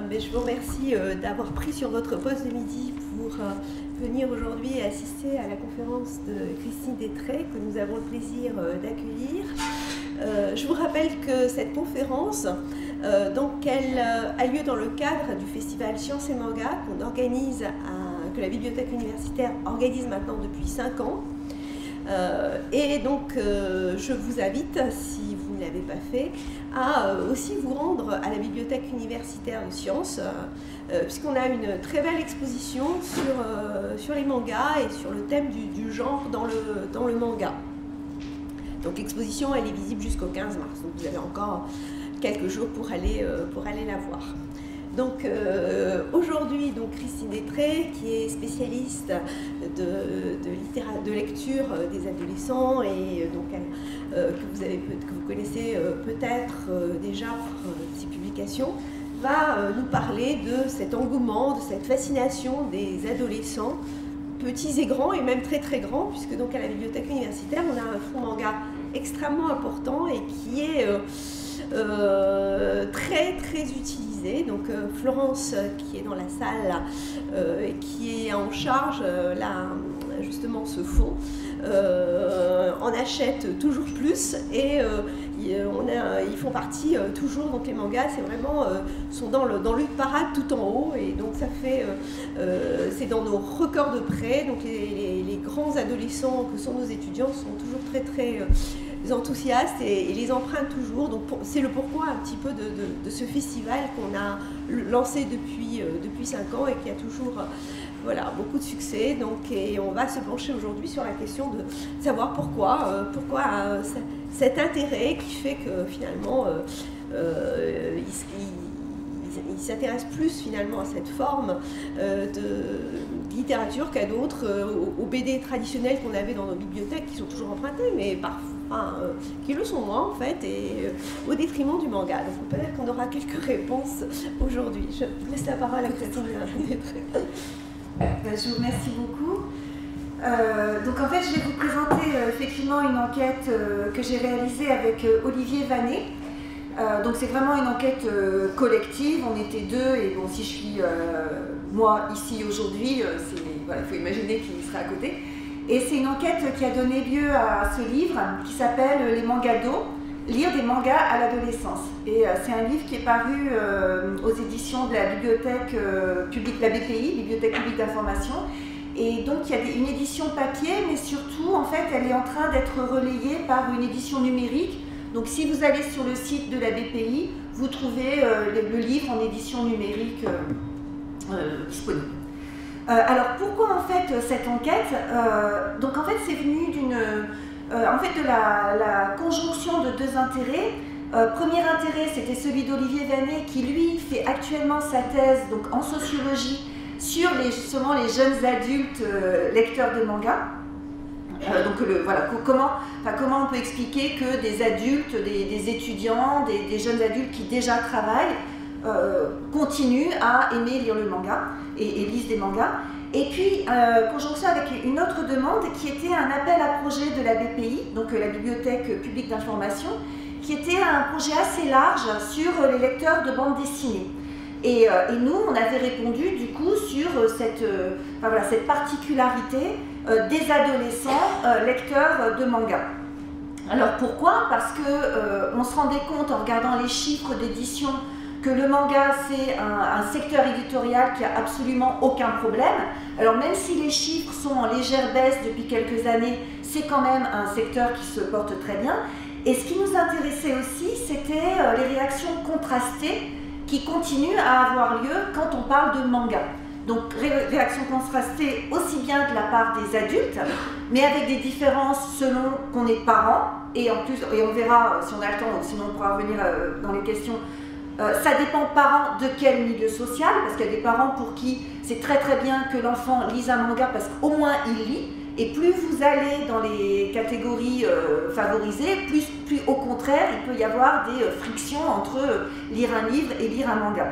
Mais je vous remercie d'avoir pris sur votre poste de midi pour venir aujourd'hui et assister à la conférence de Christine Détré que nous avons le plaisir d'accueillir. Je vous rappelle que cette conférence, elle a lieu dans le cadre du festival Sciences et Manga qu'on organise, que la Bibliothèque universitaire organise maintenant depuis 5 ans. Je vous invite, si vous ne l'avez pas fait, à aussi vous rendre à la Bibliothèque universitaire de sciences, puisqu'on a une très belle exposition sur les mangas et sur le thème du genre dans le manga. Donc l'exposition, elle est visible jusqu'au 15 mars, donc vous avez encore quelques jours pour aller la voir. Donc aujourd'hui, Christine Détré, qui est spécialiste de lecture des adolescents et que vous connaissez peut-être déjà par ses publications, va nous parler de cet engouement, de cette fascination des adolescents, petits et grands, et même très très grands, puisque donc à la bibliothèque universitaire, on a un fonds manga extrêmement important et qui est très très utilisé. Donc Florence, qui est dans la salle et qui est en charge justement ce fonds, en achète toujours plus et ils font partie toujours, donc les mangas c'est vraiment sont dans le parade tout en haut, et donc ça fait c'est dans nos records de prêt. Donc les grands adolescents que sont nos étudiants sont toujours très très enthousiastes et les empruntent toujours. Donc c'est le pourquoi un petit peu de ce festival qu'on a lancé depuis 5 ans et qui a toujours beaucoup de succès. Donc, et on va se pencher aujourd'hui sur la question de savoir pourquoi cet intérêt qui fait que finalement ils s'intéressent plus finalement à cette forme de littérature qu'à d'autres, aux BD traditionnels qu'on avait dans nos bibliothèques, qui sont toujours empruntés, mais qui le sont moins en fait, et au détriment du manga. Donc peut-être qu'on aura quelques réponses aujourd'hui. Je laisse la parole à Christine Détré. Je vous remercie beaucoup. Donc en fait, je vais vous présenter effectivement une enquête que j'ai réalisée avec Olivier Vanet. Donc c'est vraiment une enquête collective, on était 2, et bon, si je suis moi ici aujourd'hui, il faut imaginer qui serait à côté. Et c'est une enquête qui a donné lieu à ce livre qui s'appelle Les mangados, lire des mangas à l'adolescence. Et c'est un livre qui est paru aux éditions de la bibliothèque publique, la BPI, Bibliothèque publique d'information. Et donc il y a une édition papier, mais surtout en fait elle est en train d'être relayée par une édition numérique. Donc si vous allez sur le site de la BPI, vous trouvez le livre en édition numérique disponible. Alors pourquoi en fait cette enquête? Donc en fait c'est venu de la conjonction de 2 intérêts. Premier intérêt, c'était celui d'Olivier Vanet, qui lui fait actuellement sa thèse donc en sociologie sur justement les jeunes adultes lecteurs de manga. Comment on peut expliquer que des adultes, des étudiants, des jeunes adultes qui déjà travaillent continuent à aimer lire le manga et lisent des mangas. Et puis, conjonction avec une autre demande qui était un appel à projet de la BPI, donc la Bibliothèque publique d'information, qui était un projet assez large sur les lecteurs de bande dessinée. Et nous, on avait répondu du coup sur cette particularité des adolescents lecteurs de manga. Alors pourquoi? Parce qu'on se rendait compte en regardant les chiffres d'édition que le manga c'est un secteur éditorial qui a absolument aucun problème. Alors même si les chiffres sont en légère baisse depuis quelques années, c'est quand même un secteur qui se porte très bien. Et ce qui nous intéressait aussi, c'était les réactions contrastées qui continuent à avoir lieu quand on parle de manga. Donc réactions contrastées aussi bien de la part des adultes, mais avec des différences selon qu'on est parent, et en plus, et on verra si on a le temps, sinon on pourra revenir dans les questions. Ça dépend parents de quel milieu social, parce qu'il y a des parents pour qui c'est très très bien que l'enfant lise un manga parce qu'au moins il lit, et plus vous allez dans les catégories favorisées, plus au contraire il peut y avoir des frictions entre lire un livre et lire un manga.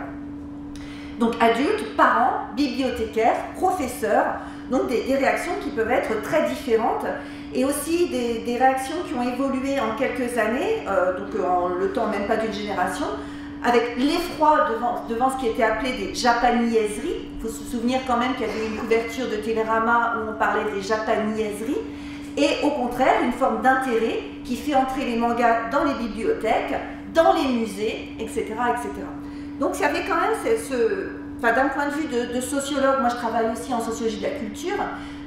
Donc adultes, parents, bibliothécaires, professeurs, donc des réactions qui peuvent être très différentes, et aussi des réactions qui ont évolué en quelques années, donc en le temps même pas d'une génération, avec l'effroi devant ce qui était appelé des japaniaiseries. Il faut se souvenir quand même qu'il y avait une couverture de Télérama où on parlait des japaniaiseries, et au contraire une forme d'intérêt qui fait entrer les mangas dans les bibliothèques, dans les musées, etc. etc. Donc il y avait quand même d'un point de vue de sociologue, moi je travaille aussi en sociologie de la culture,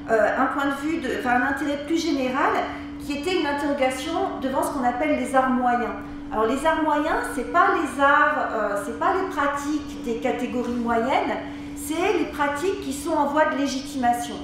un point de vue, un intérêt plus général qui était une interrogation devant ce qu'on appelle les arts moyens. Alors les arts moyens, c'est pas les arts, c'est pas les pratiques des catégories moyennes, c'est les pratiques qui sont en voie de légitimation.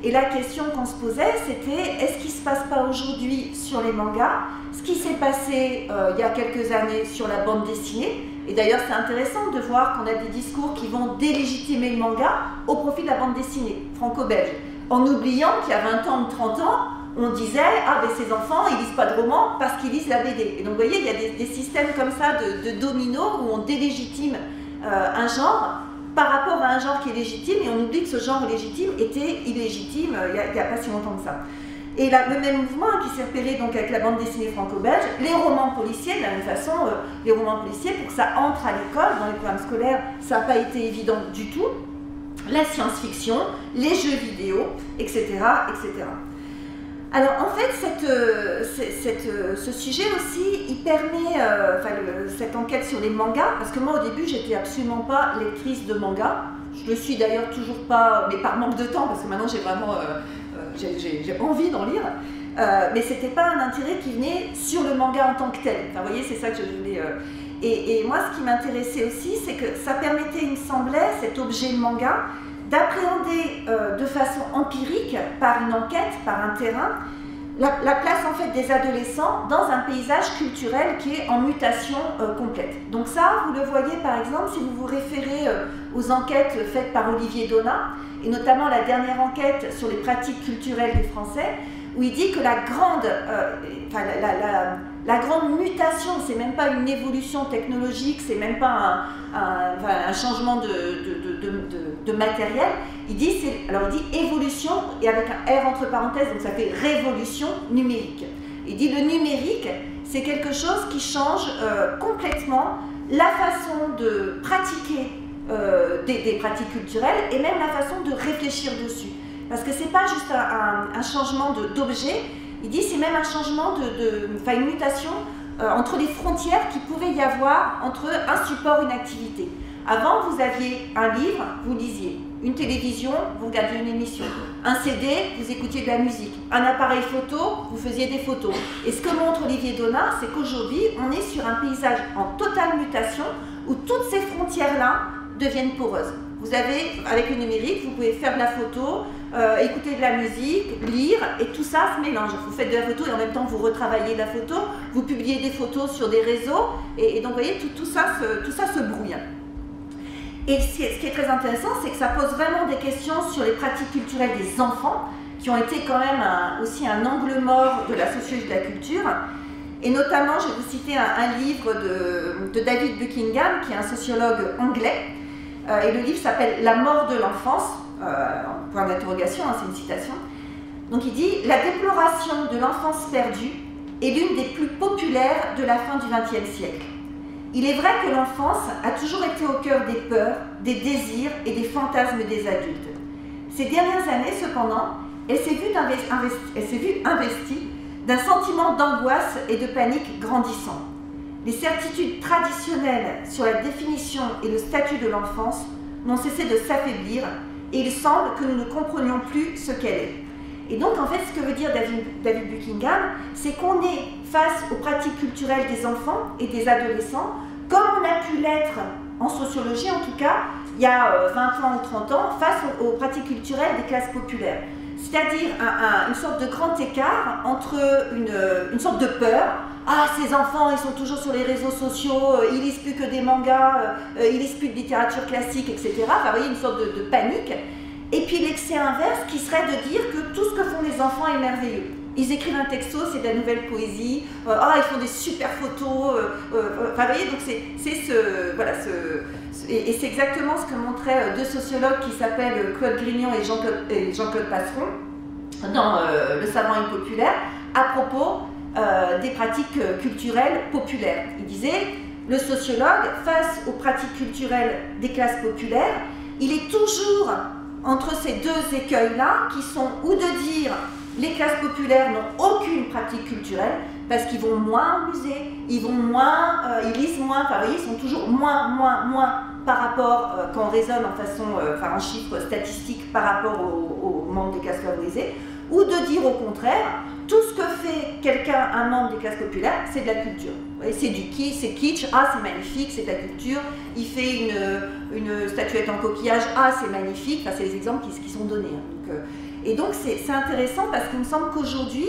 Et la question qu'on se posait, c'était est-ce qu'il ne se passe pas aujourd'hui sur les mangas ce qui s'est passé il y a quelques années sur la bande dessinée? Et d'ailleurs, c'est intéressant de voir qu'on a des discours qui vont délégitimer le manga au profit de la bande dessinée franco-belge, en oubliant qu'il y a 20 ans ou 30 ans, on disait « Ah, ben ces enfants, ils lisent pas de romans parce qu'ils lisent la BD ». Et donc, vous voyez, il y a des systèmes comme ça de dominos où on délégitime un genre par rapport à un genre qui est légitime, et on oublie que ce genre légitime était illégitime il n'y a pas si longtemps que ça. Et le même mouvement qui s'est repéré donc avec la bande dessinée franco-belge, les romans policiers, de la même façon, les romans policiers, pour que ça entre à l'école, dans les programmes scolaires, ça n'a pas été évident du tout. La science-fiction, les jeux vidéo, etc. etc. Alors en fait, ce sujet aussi, il permet, cette enquête sur les mangas, parce que moi au début, j'étais absolument pas lectrice de mangas. Je le suis d'ailleurs toujours pas, mais par manque de temps, parce que maintenant j'ai vraiment j'ai envie d'en lire. Mais c'était pas un intérêt qui venait sur le manga en tant que tel. Enfin, vous voyez, c'est ça que je voulais. Et moi, ce qui m'intéressait aussi, c'est que ça permettait, il me semblait, cet objet manga, d'appréhender de façon empirique, par une enquête, par un terrain, la place en fait des adolescents dans un paysage culturel qui est en mutation complète. Donc ça, vous le voyez par exemple si vous vous référez aux enquêtes faites par Olivier Donat, et notamment la dernière enquête sur les pratiques culturelles des Français, où il dit que la grande mutation, c'est même pas une évolution technologique, c'est même pas un changement de matériel. Il dit évolution, et avec un R entre parenthèses, donc ça fait révolution numérique. Il dit le numérique, c'est quelque chose qui change complètement la façon de pratiquer des pratiques culturelles, et même la façon de réfléchir dessus. Parce que c'est pas juste un changement d'objet, il dit c'est même un changement une mutation entre les frontières qu'il pouvait y avoir entre un support et une activité. Avant, vous aviez un livre, vous lisiez. Une télévision, vous regardiez une émission. Un CD, vous écoutiez de la musique. Un appareil photo, vous faisiez des photos. Et ce que montre Olivier Donat, c'est qu'aujourd'hui, on est sur un paysage en totale mutation où toutes ces frontières-là deviennent poreuses. Vous avez, avec le numérique, vous pouvez faire de la photo, écouter de la musique, lire, et tout ça se mélange. Vous faites de la photo et en même temps vous retravaillez la photo, vous publiez des photos sur des réseaux, et donc vous voyez, tout ça se brouille. Et ce qui est très intéressant, c'est que ça pose vraiment des questions sur les pratiques culturelles des enfants, qui ont été quand même aussi un angle mort de la sociologie de la culture. Et notamment, je vais vous citer un livre de David Buckingham, qui est un sociologue anglais, et le livre s'appelle « La mort de l'enfance », point d'interrogation, c'est une citation. Donc il dit « La déploration de l'enfance perdue est l'une des plus populaires de la fin du XXe siècle. Il est vrai que l'enfance a toujours été au cœur des peurs, des désirs et des fantasmes des adultes. Ces dernières années, cependant, elle s'est vue investie d'un sentiment d'angoisse et de panique grandissant. Les certitudes traditionnelles sur la définition et le statut de l'enfance n'ont cessé de s'affaiblir, et il semble que nous ne comprenions plus ce qu'elle est. » Et donc, en fait, ce que veut dire David Buckingham, c'est qu'on est face aux pratiques culturelles des enfants et des adolescents, comme on a pu l'être en sociologie, en tout cas, il y a 20 ans ou 30 ans, face aux pratiques culturelles des classes populaires. C'est-à-dire une sorte de grand écart entre une sorte de peur. Ah, ces enfants, ils sont toujours sur les réseaux sociaux, ils lisent plus que des mangas, ils lisent plus de littérature classique, etc. Enfin, vous voyez, une sorte de panique. Et puis l'excès inverse qui serait de dire que tout ce que font les enfants est merveilleux. Ils écrivent un texto, c'est de la nouvelle poésie, ils font des super photos, enfin vous voyez, donc et c'est exactement ce que montraient deux sociologues qui s'appellent Claude Grignon et Jean-Claude Passeron dans Le savant impopulaire à propos des pratiques culturelles populaires. Ils disaient, le sociologue, face aux pratiques culturelles des classes populaires, il est toujours entre ces deux écueils-là, qui sont ou de dire les classes populaires n'ont aucune pratique culturelle, parce qu'ils vont moins au musée, ils vont moins, ils lisent moins, enfin, vous voyez, ils sont toujours moins par rapport, quand on raisonne en façon, en chiffres statistiques par rapport aux membres des classes favorisées, ou de dire au contraire, tout ce que fait quelqu'un, un membre des classes populaires, c'est de la culture. C'est du kitsch, c'est kitsch, ah c'est magnifique, c'est de la culture. Il fait une statuette en coquillage, ah c'est magnifique. Enfin, c'est les exemples qui sont donnés. Hein. Et donc c'est intéressant parce qu'il me semble qu'aujourd'hui,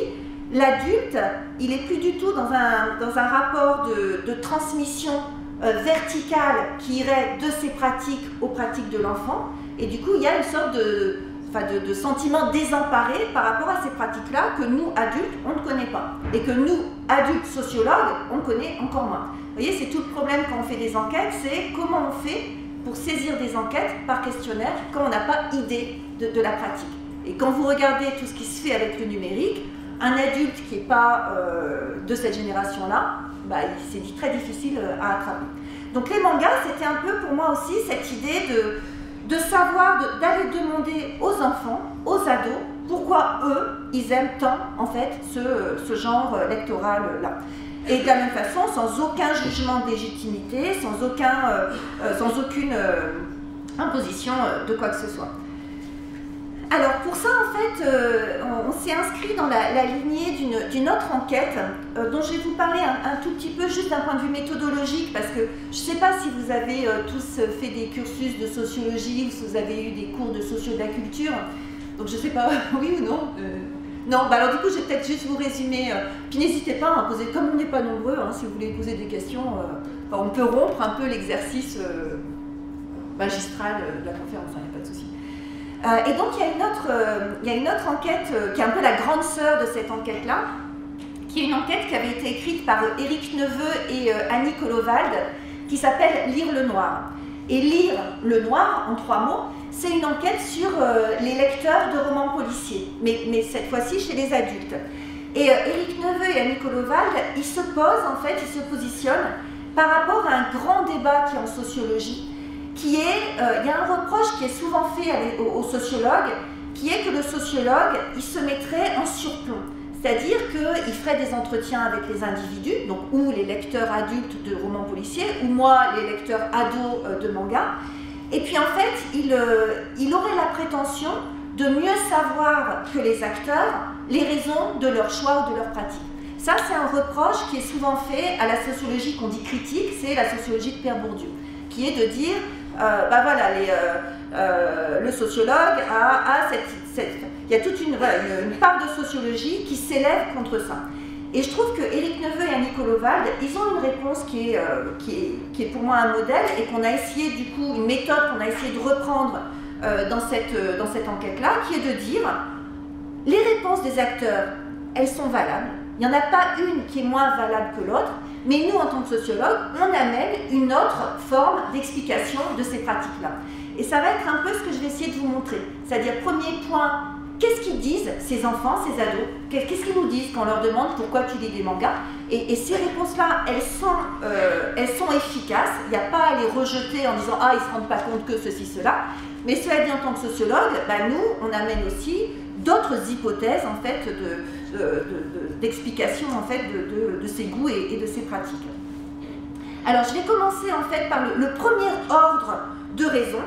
l'adulte, il n'est plus du tout dans un rapport de transmission verticale qui irait de ses pratiques aux pratiques de l'enfant. Et du coup, il y a une sorte de sentiment désemparé par rapport à ces pratiques-là que nous, adultes, on ne connaît pas. Et que nous, adultes sociologues, on connaît encore moins. Vous voyez, c'est tout le problème quand on fait des enquêtes, c'est comment on fait pour saisir des enquêtes par questionnaire quand on n'a pas idée de la pratique. Et quand vous regardez tout ce qui se fait avec le numérique, un adulte qui n'est pas de cette génération-là, c'est très difficile à attraper. Donc les mangas, c'était un peu pour moi aussi cette idée de savoir, d'aller demander aux enfants, aux ados, pourquoi eux, ils aiment tant en fait ce genre lectoral-là. Et de la même façon, sans aucun jugement de légitimité, sans aucune imposition de quoi que ce soit. Alors pour ça, en fait, on s'est inscrit dans la lignée d'une autre enquête dont je vais vous parler un tout petit peu juste d'un point de vue méthodologique, parce que je ne sais pas si vous avez tous fait des cursus de sociologie ou si vous avez eu des cours de socio de la culture, donc je ne sais pas, oui ou non non, alors du coup, je vais peut-être juste vous résumer, puis n'hésitez pas à poser, comme on n'est pas nombreux, hein, si vous voulez poser des questions, on peut rompre un peu l'exercice magistral de la conférence, il n'y a pas de souci. Et donc il y a une autre enquête qui est un peu la grande sœur de cette enquête-là, qui est une enquête qui avait été écrite par Éric Neveu et Annie Kolovald, qui s'appelle Lire le noir. Et Lire le noir, en 3 mots, c'est une enquête sur les lecteurs de romans policiers, mais cette fois-ci chez les adultes. Et Éric Neveu et Annie Kolovald, ils se positionnent par rapport à un grand débat qui est en sociologie, il y a un reproche qui est souvent fait aux sociologues, qui est que le sociologue, il se mettrait en surplomb. C'est-à-dire qu'il ferait des entretiens avec les individus, donc ou les lecteurs adultes de romans policiers, ou moi, les lecteurs ados de manga. Et puis en fait, il aurait la prétention de mieux savoir que les acteurs les raisons de leur choix ou de leur pratique. Ça, c'est un reproche qui est souvent fait à la sociologie qu'on dit critique, c'est la sociologie de Pierre Bourdieu, qui est de dire le sociologue il y a toute une part de sociologie qui s'élève contre ça. Et je trouve que Éric Neveu et Annie Kolovald, ils ont une réponse qui est pour moi un modèle et qu'on a essayé du coup, une méthode qu'on a essayé de reprendre dans cette enquête-là, qui est de dire les réponses des acteurs, elles sont valables. Il n'y en a pas une qui est moins valable que l'autre. Mais nous, en tant que sociologues, on amène une autre forme d'explication de ces pratiques-là. Et ça va être un peu ce que je vais essayer de vous montrer. C'est-à-dire, premier point, qu'est-ce qu'ils disent, ces enfants, ces ados? Qu'est-ce qu'ils nous disent quand on leur demande pourquoi tu lis des mangas? Et ces réponses-là, elles sont efficaces. Il n'y a pas à les rejeter en disant « Ah, ils ne se rendent pas compte que ceci, cela ». Mais cela dit, en tant que sociologue, nous, on amène aussi d'autres hypothèses en fait, d'explication en fait, de ces goûts et de ces pratiques. Alors je vais commencer en fait par le premier ordre de raison,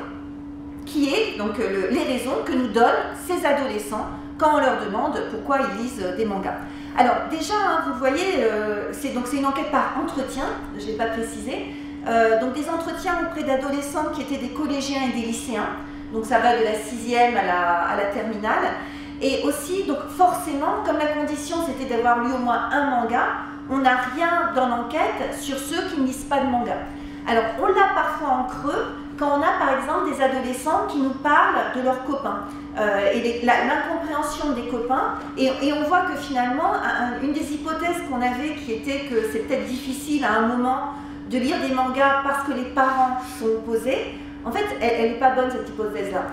qui est donc les raisons que nous donnent ces adolescents quand on leur demande pourquoi ils lisent des mangas. Alors déjà, hein, vous voyez, c'est une enquête par entretien, je ne l'ai pas précisé, donc des entretiens auprès d'adolescents qui étaient des collégiens et des lycéens, donc ça va de la 6e à la terminale. Et aussi, donc forcément, comme la condition c'était d'avoir lu au moins un manga, on n'a rien dans l'enquête sur ceux qui ne lisent pas de manga. Alors on l'a parfois en creux quand on a par exemple des adolescents qui nous parlent de leurs copains et l'incompréhension des copains. Et on voit que finalement, une des hypothèses qu'on avait qui était que c'est peut-être difficile à un moment de lire des mangas parce que les parents sont opposés. En fait, elle n'est pas bonne cette hypothèse-là.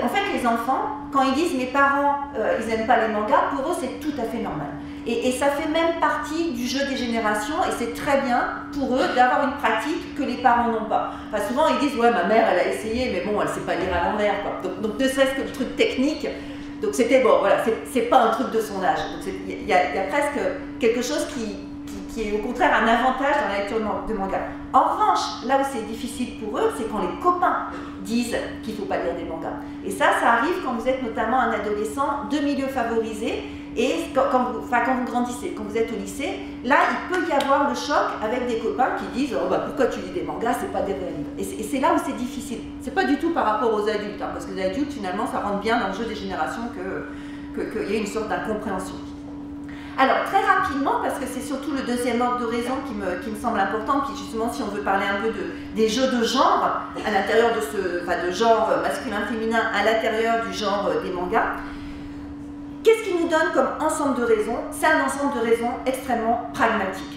En fait, les enfants, quand ils disent « mes parents, ils n'aiment pas les mangas », pour eux, c'est tout à fait normal. Et ça fait même partie du jeu des générations, et c'est très bien pour eux d'avoir une pratique que les parents n'ont pas. Enfin, souvent ils disent, ouais, ma mère elle a essayé, mais bon, elle ne sait pas lire à l'envers, quoi. Donc ne serait-ce que le truc technique, donc c'était bon, voilà, c'est pas un truc de son âge. Il y a presque quelque chose qui est au contraire un avantage dans la lecture de manga. En revanche, là où c'est difficile pour eux, c'est quand les copains disent qu'il ne faut pas lire des mangas. Et ça arrive quand vous êtes notamment un adolescent de milieu favorisé, et quand vous grandissez, quand vous êtes au lycée, là il peut y avoir le choc avec des copains qui disent oh, bah, pourquoi tu lis des mangas, c'est pas des vrais livres. Et c'est là où c'est difficile. C'est pas du tout par rapport aux adultes, hein, parce que les adultes finalement ça rentre bien dans le jeu des générations qu'il y ait une sorte d'incompréhension. Alors très rapidement, parce que c'est surtout le deuxième ordre de raison qui me semble important, puis justement si on veut parler un peu des jeux de genre à l'intérieur de genre masculin-féminin à l'intérieur du genre des mangas. Qu'est-ce qui nous donne comme ensemble de raisons? C'est un ensemble de raisons extrêmement pragmatique.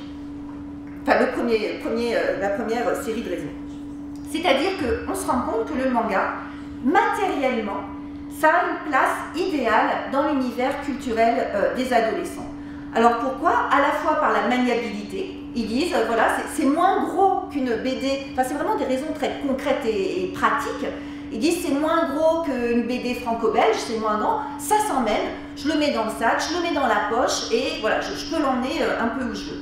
Enfin, la première série de raisons. C'est-à-dire qu'on se rend compte que le manga, matériellement, ça a une place idéale dans l'univers culturel des adolescents. Alors pourquoi? À la fois par la maniabilité. Ils disent, voilà, c'est moins gros qu'une BD. Enfin, c'est vraiment des raisons très concrètes et pratiques. Ils disent c'est moins gros qu'une BD franco-belge, c'est moins grand, ça s'emmène, je le mets dans le sac, je le mets dans la poche et voilà, je peux l'emmener un peu où je veux.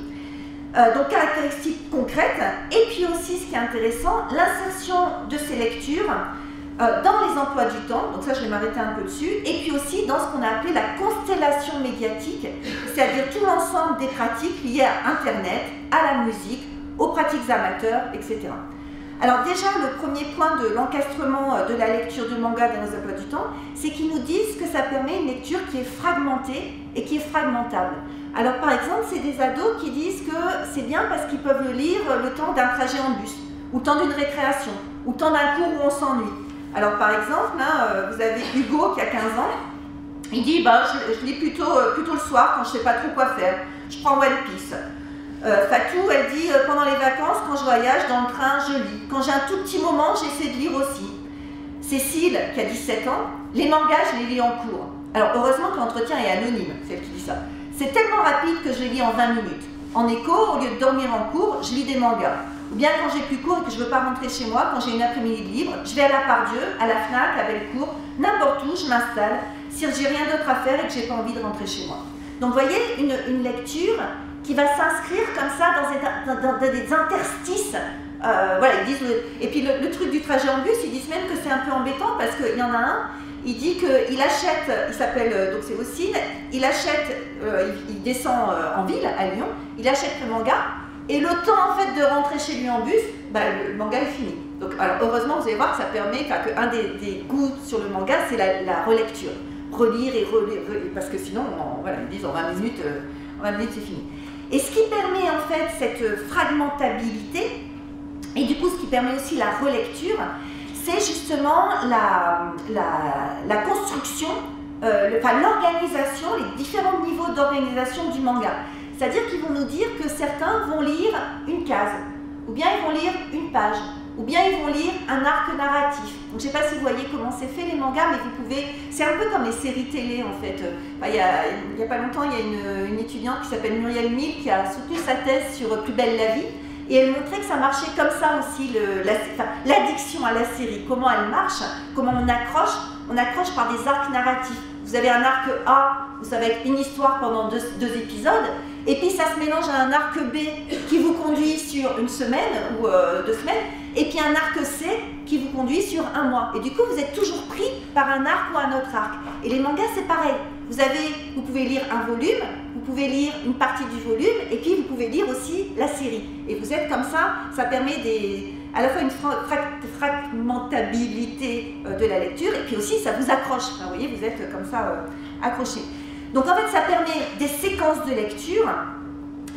Donc caractéristiques concrètes, et puis aussi ce qui est intéressant, l'insertion de ces lectures dans les emplois du temps, donc ça je vais m'arrêter un peu dessus, et puis aussi dans ce qu'on a appelé la constellation médiatique, c'est-à-dire tout l'ensemble des pratiques liées à Internet, à la musique, aux pratiques amateurs, etc. Alors déjà, le premier point de l'encastrement de la lecture de manga dans les emplois du temps, c'est qu'ils nous disent que ça permet une lecture qui est fragmentée et qui est fragmentable. Alors par exemple, c'est des ados qui disent que c'est bien parce qu'ils peuvent le lire le temps d'un trajet en bus, ou le temps d'une récréation, ou le temps d'un cours où on s'ennuie. Alors par exemple, là, vous avez Hugo qui a 15 ans, il dit bah, je lis plutôt le soir quand je ne sais pas trop quoi faire, je prends One Piece. Fatou, elle dit pendant les vacances, quand je voyage dans le train, je lis. Quand j'ai un tout petit moment, j'essaie de lire aussi. Cécile, qui a 17 ans, les mangas, je les lis en cours. Alors heureusement que l'entretien est anonyme, c'est elle qui dit ça. C'est tellement rapide que je les lis en 20 minutes. En écho, au lieu de dormir en cours, je lis des mangas. Ou bien quand j'ai plus cours et que je ne veux pas rentrer chez moi, quand j'ai une après-midi libre, je vais à la Pardieu, à la Fnac, à Bellecour, n'importe où, je m'installe, si j'ai rien d'autre à faire et que j'ai pas envie de rentrer chez moi. Donc vous voyez, une lecture qui va s'inscrire comme ça dans des interstices. Voilà, ils disent et puis le truc du trajet en bus, ils disent même que c'est un peu embêtant parce qu'il y en a un, il dit qu'il achète, il s'appelle, donc c'est Ossine, il achète, il descend en ville, à Lyon, il achète le manga, et le temps en fait de rentrer chez lui en bus, bah, le manga est fini. Donc alors, heureusement, vous allez voir que ça permet, qu'un des goûts sur le manga, c'est la relecture. Relire et relire, parce que sinon, voilà, ils disent en 20 minutes c'est fini. Et ce qui permet en fait cette fragmentabilité, et du coup ce qui permet aussi la relecture, c'est justement la construction, l'organisation, les différents niveaux d'organisation du manga. C'est-à-dire qu'ils vont nous dire que certains vont lire une case, ou bien ils vont lire une page, ou bien ils vont lire un arc narratif. Donc je ne sais pas si vous voyez comment c'est fait les mangas, mais vous pouvez... C'est un peu comme les séries télé en fait. Il n'y a pas longtemps, il y a une étudiante qui s'appelle Muriel Mille qui a soutenu sa thèse sur Plus belle la vie, et elle montrait que ça marchait comme ça aussi, l'addiction à la série, comment elle marche, comment on accroche par des arcs narratifs. Vous avez un arc A, où ça va être une histoire pendant deux épisodes, et puis ça se mélange à un arc B qui vous conduit sur une semaine ou 2 semaines, et puis un arc C qui vous conduit sur un mois. Et du coup, vous êtes toujours pris par un arc ou un autre arc. Et les mangas, c'est pareil. Vous pouvez lire un volume, vous pouvez lire une partie du volume, et puis vous pouvez lire aussi la série. Et vous êtes comme ça permet à la fois une fragmentabilité de la lecture, et puis aussi ça vous accroche. Enfin, vous voyez, vous êtes comme ça accroché. Donc en fait, ça permet des séquences de lecture,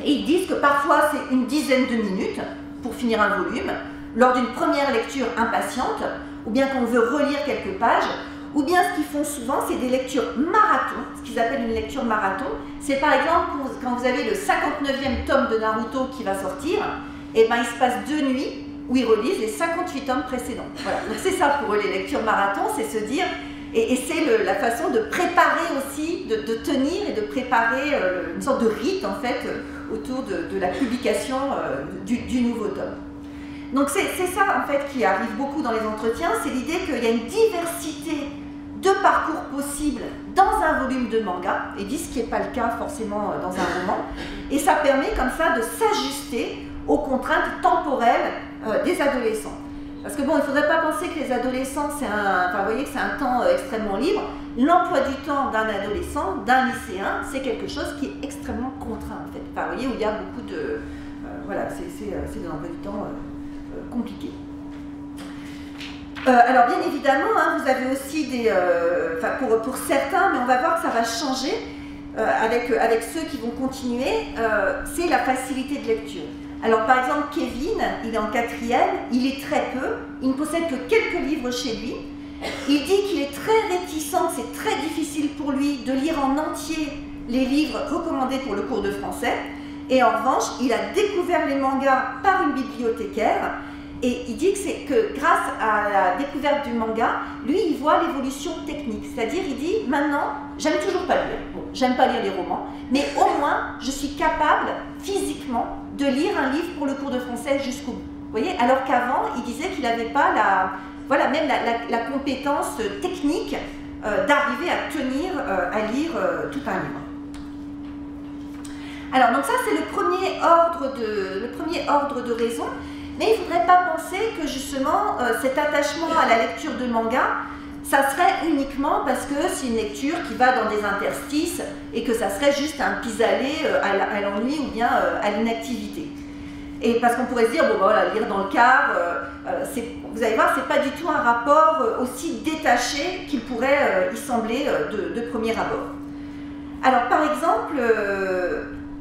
et ils disent que parfois c'est une dizaine de minutes pour finir un volume, lors d'une première lecture impatiente, ou bien qu'on veut relire quelques pages, ou bien ce qu'ils font souvent, c'est des lectures marathon, ce qu'ils appellent une lecture marathon. C'est par exemple quand vous avez le 59e tome de Naruto qui va sortir, et ben il se passe 2 nuits où ils relisent les 58 tomes précédents. Voilà. Donc c'est ça pour eux les lectures marathon, c'est se dire, Et c'est la façon de préparer aussi, de tenir et de préparer une sorte de rite en fait autour de la publication du nouveau tome. Donc c'est ça en fait qui arrive beaucoup dans les entretiens, c'est l'idée qu'il y a une diversité de parcours possibles dans un volume de manga, et dit ce qui n'est pas le cas forcément dans un roman, et ça permet comme ça de s'ajuster aux contraintes temporelles des adolescents. Parce que bon, il ne faudrait pas penser que les adolescents, vous voyez que c'est un temps extrêmement libre. L'emploi du temps d'un adolescent, d'un lycéen, c'est quelque chose qui est extrêmement contraint en fait. Vous voyez, où il y a beaucoup de... voilà, c'est des emplois du temps compliqués. Alors bien évidemment, hein, vous avez aussi des... pour certains, mais on va voir que ça va changer avec ceux qui vont continuer, c'est la facilité de lecture. Alors par exemple, Kevin, il est en 4e, il est très peu, il ne possède que quelques livres chez lui. Il dit qu'il est très réticent, que c'est très difficile pour lui de lire en entier les livres recommandés pour le cours de français. Et en revanche, il a découvert les mangas par une bibliothécaire. Et il dit que grâce à la découverte du manga, lui, il voit l'évolution technique. C'est-à-dire, il dit, maintenant, j'aime toujours pas lire. Bon, j'aime pas lire les romans, mais au moins, je suis capable, physiquement, de lire un livre pour le cours de français jusqu'au bout. Vous voyez, alors qu'avant, il disait qu'il n'avait pas même la compétence technique d'arriver à tenir, à lire tout un livre. Alors, donc ça, c'est le premier ordre de raison. Mais il ne faudrait pas penser que justement cet attachement à la lecture de manga, ça serait uniquement parce que c'est une lecture qui va dans des interstices et que ça serait juste un pis-aller à l'ennui ou bien à l'inactivité. Et parce qu'on pourrait se dire, bon voilà, lire dans le car, vous allez voir, c'est pas du tout un rapport aussi détaché qu'il pourrait y sembler de premier abord. Alors par exemple,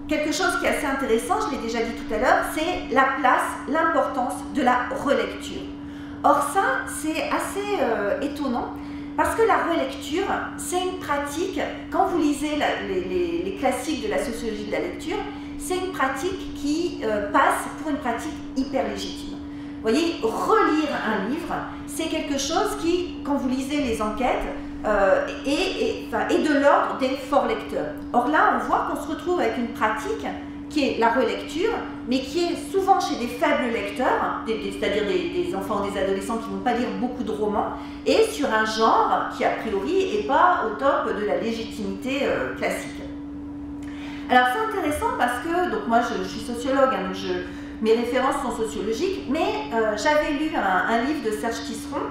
quelque chose qui est assez intéressant, je l'ai déjà dit tout à l'heure, c'est la place, l'importance de la relecture. Or ça, c'est assez étonnant, parce que la relecture, c'est une pratique, quand vous lisez les classiques de la sociologie de la lecture, c'est une pratique qui passe pour une pratique hyper légitime. Vous voyez, relire un livre, c'est quelque chose qui, quand vous lisez les enquêtes, est de l'ordre des forts lecteurs. Or là, on voit qu'on se retrouve avec une pratique qui est la relecture, mais qui est souvent chez des faibles lecteurs, c'est-à-dire des enfants ou des adolescents qui ne vont pas lire beaucoup de romans, et sur un genre qui, a priori, n'est pas au top de la légitimité classique. Alors c'est intéressant parce que, donc moi je suis sociologue, hein, donc mes références sont sociologiques, mais j'avais lu un livre de Serge Tisseron,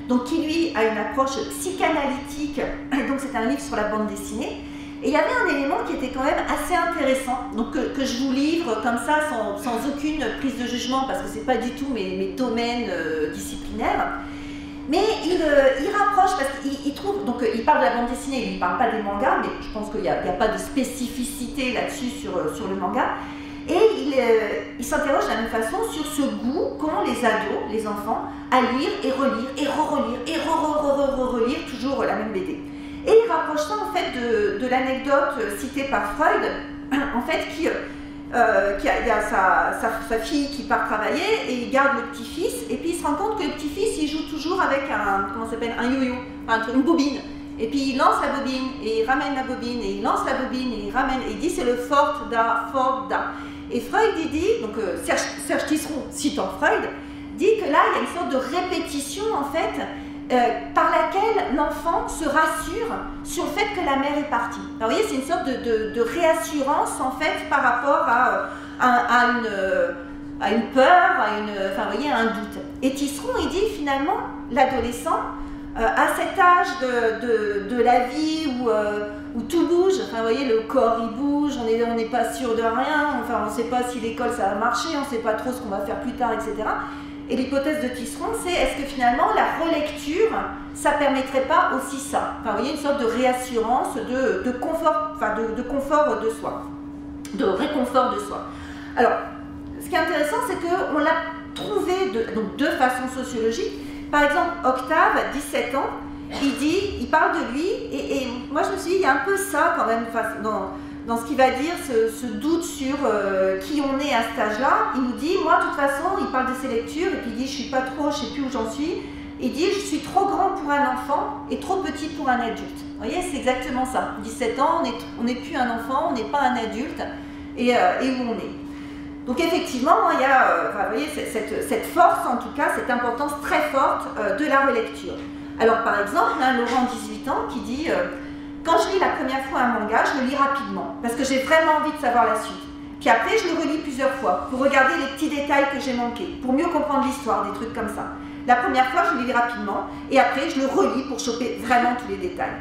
donc qui lui a une approche psychanalytique, donc c'est un livre sur la bande dessinée, et il y avait un élément qui était quand même assez intéressant, donc que je vous livre comme ça sans aucune prise de jugement, parce que c'est pas du tout mes domaines disciplinaires, mais il rapproche, parce qu'il trouve, donc il parle de la bande dessinée, il ne parle pas des mangas, mais je pense qu'il n'y a pas de spécificité là-dessus sur le manga, et il s'interroge de la même façon sur ce goût qu'ont les ados, les enfants, à lire et relire, et re-relire, et re-relire toujours la même BD. Et il rapproche ça en fait de l'anecdote citée par Freud, en fait, il y a sa fille qui part travailler et il garde le petit-fils, et puis il se rend compte que le petit-fils il joue toujours avec un yo-yo, une bobine. Et puis il lance la bobine, et il ramène la bobine, et il lance la bobine, et il ramène, et il dit c'est le fort da. Et Freud il dit, donc Serge Tisseron citant Freud, dit que là il y a une sorte de répétition en fait, par laquelle l'enfant se rassure sur le fait que la mère est partie. Alors, vous voyez, c'est une sorte de réassurance en fait par rapport à une peur, vous voyez, à un doute. Et Tisseron, il dit finalement, l'adolescent, à cet âge de la vie où tout bouge, enfin, vous voyez, le corps il bouge, on n'est pas sûr de rien, enfin, on ne sait pas si l'école ça va marcher, on ne sait pas trop ce qu'on va faire plus tard, etc. Et l'hypothèse de Tisseron, c'est est-ce que finalement la relecture, ça ne permettrait pas aussi ça? Enfin, vous voyez, une sorte de réassurance, de confort, enfin de confort de soi, de réconfort de soi. Alors, ce qui est intéressant, c'est qu'on l'a trouvé de façon sociologique. Par exemple, Octave, 17 ans, il parle de lui, et moi je me suis dit, il y a un peu ça quand même dans ce qu'il va dire, ce doute sur qui on est à cet âge-là. Il nous dit, moi de toute façon, il parle de ses lectures, et puis il dit, je suis pas trop, je sais plus où j'en suis, il dit « Je suis trop grand pour un enfant et trop petit pour un adulte ». Vous voyez, c'est exactement ça. 17 ans, on n'est plus un enfant, on n'est pas un adulte, et où on est. Donc effectivement, il y a vous voyez, cette force, en tout cas, cette importance très forte de la relecture. Alors par exemple, Laurent, 18 ans, qui dit quand je lis la première fois un manga, je le lis rapidement, parce que j'ai vraiment envie de savoir la suite. Puis après, je le relis plusieurs fois, pour regarder les petits détails que j'ai manqués, pour mieux comprendre l'histoire, des trucs comme ça. La première fois, je le lis rapidement, et après, je le relis pour choper vraiment tous les détails.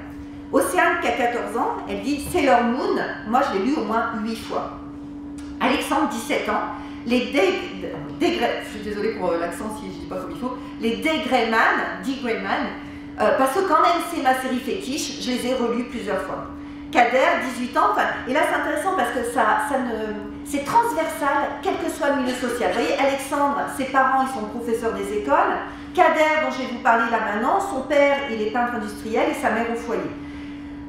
Océane, qui a 14 ans, elle dit Sailor Moon, moi je l'ai lu au moins 8 fois. Alexandre, 17 ans, je suis désolée pour l'accent si je ne dis pas comme il faut, les D. Greyman, parce que quand même c'est ma série fétiche, je les ai relus plusieurs fois. Kader, 18 ans, et là c'est intéressant parce que c'est transversal, quel que soit le milieu social. Vous voyez, Alexandre, ses parents, ils sont professeurs des écoles. Kader, dont je vais vous parler là maintenant, son père, il est peintre industriel et sa mère au foyer.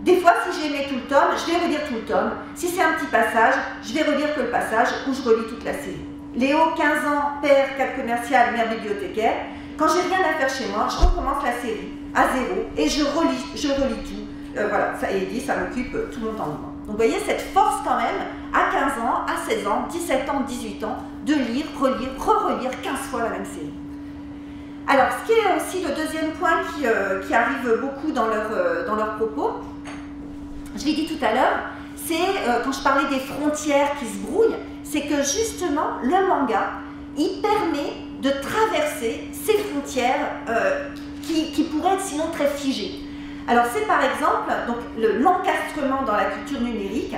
Des fois, si j'ai aimé tout le tome, je vais relire tout le tome. Si c'est un petit passage, je vais relire que le passage ou je relis toute la série. Léo, 15 ans, père, cadre commercial, mère bibliothécaire. Quand j'ai rien à faire chez moi, je recommence la série à zéro et je relis tout. Voilà, ça, et il dit, ça m'occupe tout mon temps libre. Donc vous voyez cette force quand même, à 15 ans, à 16 ans, 17 ans, 18 ans, de lire, relire, re-relire 15 fois la même série. Alors, ce qui est aussi le deuxième point qui arrive beaucoup dans leurs propos, je l'ai dit tout à l'heure, c'est quand je parlais des frontières qui se brouillent, c'est que justement, le manga, il permet de traverser ces frontières qui pourraient être sinon très figées. Alors c'est par exemple l'encastrement dans la culture numérique,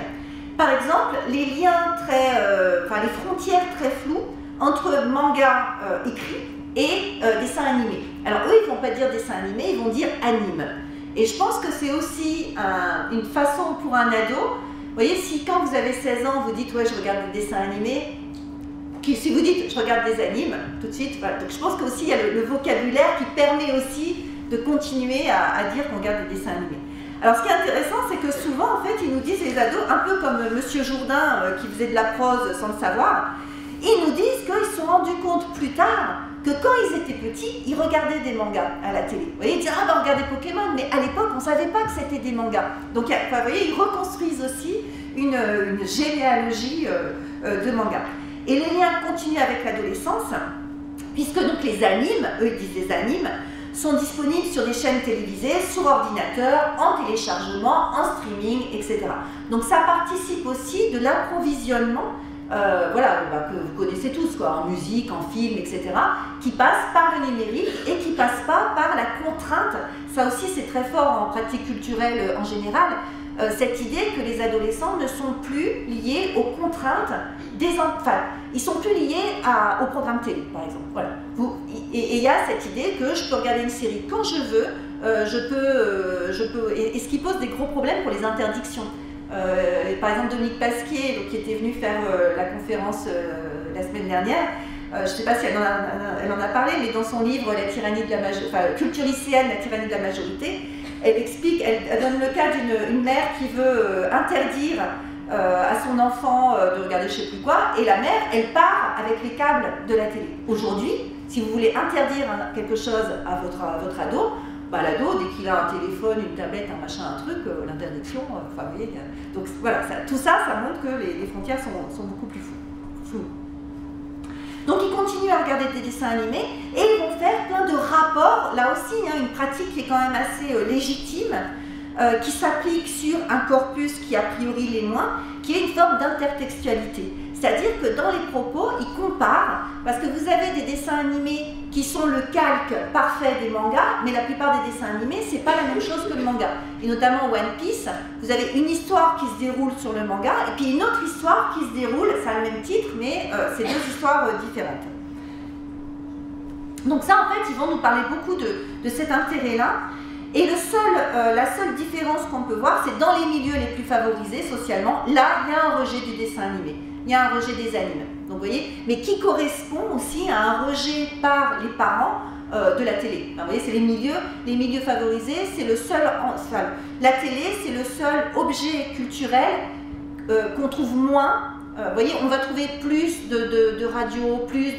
par exemple les liens les frontières très floues entre manga écrit et dessin animé. Alors eux ils ne vont pas dire dessin animé, ils vont dire anime. Et je pense que c'est aussi une façon pour un ado, vous voyez, si quand vous avez 16 ans vous dites ouais je regarde des dessins animés, si vous dites je regarde des animes, tout de suite, voilà. Donc je pense qu'aussi il y a le vocabulaire qui permet aussi de continuer à dire qu'on regarde des dessins animés. Alors ce qui est intéressant, c'est que souvent, en fait, ils nous disent, les ados, un peu comme Monsieur Jourdain qui faisait de la prose sans le savoir, ils nous disent qu'ils se sont rendus compte plus tard que quand ils étaient petits, ils regardaient des mangas à la télé. Vous voyez, ils disaient, ah ben on regardait Pokémon, mais à l'époque, on ne savait pas que c'était des mangas. Donc, vous voyez, ils reconstruisent aussi une généalogie de mangas. Et les liens continuent avec l'adolescence, puisque donc les animes, eux ils disent des animes, sont disponibles sur des chaînes télévisées, sur ordinateur, en téléchargement, en streaming, etc. Donc ça participe aussi de l'approvisionnement, que vous connaissez tous, quoi, en musique, en film, etc., qui passe par le numérique et qui passe pas par la contrainte. Ça aussi c'est très fort en pratique culturelle en général, cette idée que les adolescents ne sont plus liés aux contraintes ils sont plus liés au programme télé, par exemple. Voilà. Et il y a cette idée que je peux regarder une série quand je veux, et ce qui pose des gros problèmes pour les interdictions. Par exemple, Dominique Pasquier, donc, qui était venue faire la conférence la semaine dernière, je ne sais pas si elle en a parlé, mais dans son livre La tyrannie de la majorité, Culture lycéenne, la tyrannie de la majorité, elle explique, elle donne le cas d'une mère qui veut interdire à son enfant de regarder je ne sais plus quoi, et la mère, elle part avec les câbles de la télé. Aujourd'hui, si vous voulez interdire quelque chose à votre ado, l'ado, dès qu'il a un téléphone, une tablette, un machin, un truc, l'interdiction, vous voyez, donc voilà, tout ça montre que les frontières sont beaucoup plus floues. Donc ils continuent à regarder des dessins animés et ils vont faire plein de rapports, là aussi une pratique qui est quand même assez légitime, qui s'applique sur un corpus qui a priori l'est moins, qui est une forme d'intertextualité. C'est-à-dire que dans les propos, ils comparent, parce que vous avez des dessins animés qui sont le calque parfait des mangas, mais la plupart des dessins animés, c'est pas la même chose que le manga. Et notamment One Piece, vous avez une histoire qui se déroule sur le manga, et puis une autre histoire qui se déroule, ça a le même titre, mais c'est deux histoires différentes. Donc ça, en fait, ils vont nous parler beaucoup de cet intérêt-là. Et la seule différence qu'on peut voir, c'est dans les milieux les plus favorisés socialement, là, il y a un rejet du dessin animé, il y a un rejet des animes. Donc, vous voyez, mais qui correspond aussi à un rejet par les parents de la télé. Enfin, vous voyez, c'est les milieux favorisés, c'est le seul, la télé, c'est le seul objet culturel qu'on trouve moins. Vous voyez, on va trouver plus de de radio, plus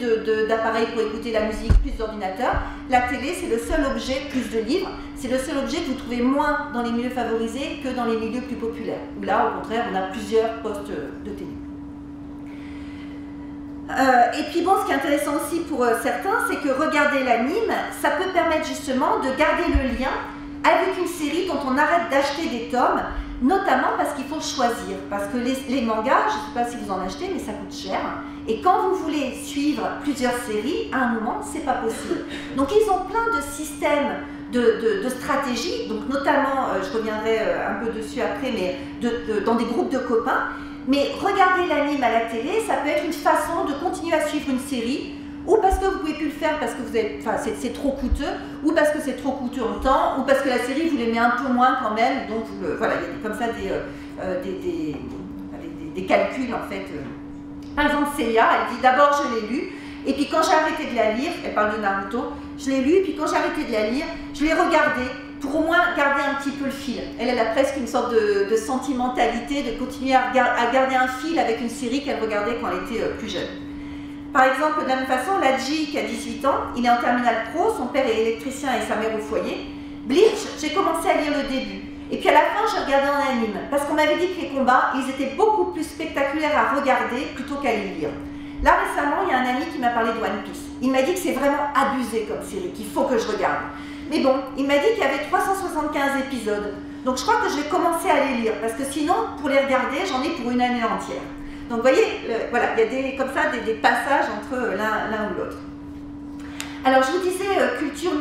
d'appareils pour écouter la musique, plus d'ordinateurs. La télé, c'est le seul objet, plus de livres, c'est le seul objet que vous trouvez moins dans les milieux favorisés que dans les milieux plus populaires. Où là, au contraire, on a plusieurs postes de télé. Et puis bon, ce qui est intéressant aussi pour certains, c'est que regarder l'anime, ça peut permettre justement de garder le lien avec une série dont on arrête d'acheter des tomes, notamment parce qu'il faut choisir. Parce que les mangas, je ne sais pas si vous en achetez, mais ça coûte cher. Et quand vous voulez suivre plusieurs séries, à un moment, c'est pas possible. Donc ils ont plein de systèmes de stratégies, donc notamment, je reviendrai un peu dessus après, mais dans des groupes de copains. Mais regarder l'anime à la télé, ça peut être une façon de continuer à suivre une série, ou parce que vous ne pouvez plus le faire parce que c'est trop coûteux, ou parce que c'est trop coûteux en temps, ou parce que la série vous l'aimez un peu moins quand même, donc voilà, il y a comme ça des calculs en fait. Par exemple, Célia, elle dit d'abord je l'ai lu, et puis quand j'ai arrêté de la lire, elle parle de Naruto, je l'ai lu, et puis quand j'ai arrêté de la lire, je l'ai regardé, pour au moins garder un petit peu le fil. Elle a presque une sorte de sentimentalité, de continuer à garder un fil avec une série qu'elle regardait quand elle était plus jeune. Par exemple, de la même façon, Ladji, qui a 18 ans, il est en terminale pro, son père est électricien et sa mère au foyer. Bleach, j'ai commencé à lire le début. Et puis à la fin, j'ai regardé en anime, parce qu'on m'avait dit que les combats, ils étaient beaucoup plus spectaculaires à regarder plutôt qu'à les lire. Là, récemment, il y a un ami qui m'a parlé de One Piece. Il m'a dit que c'est vraiment abusé comme série, qu'il faut que je regarde. Mais bon, il m'a dit qu'il y avait 375 épisodes. Donc je crois que je vais commencer à les lire, parce que sinon, pour les regarder, j'en ai pour une année entière. Donc vous voyez, voilà, il y a comme ça des passages entre l'un ou l'autre. Alors je vous disais culture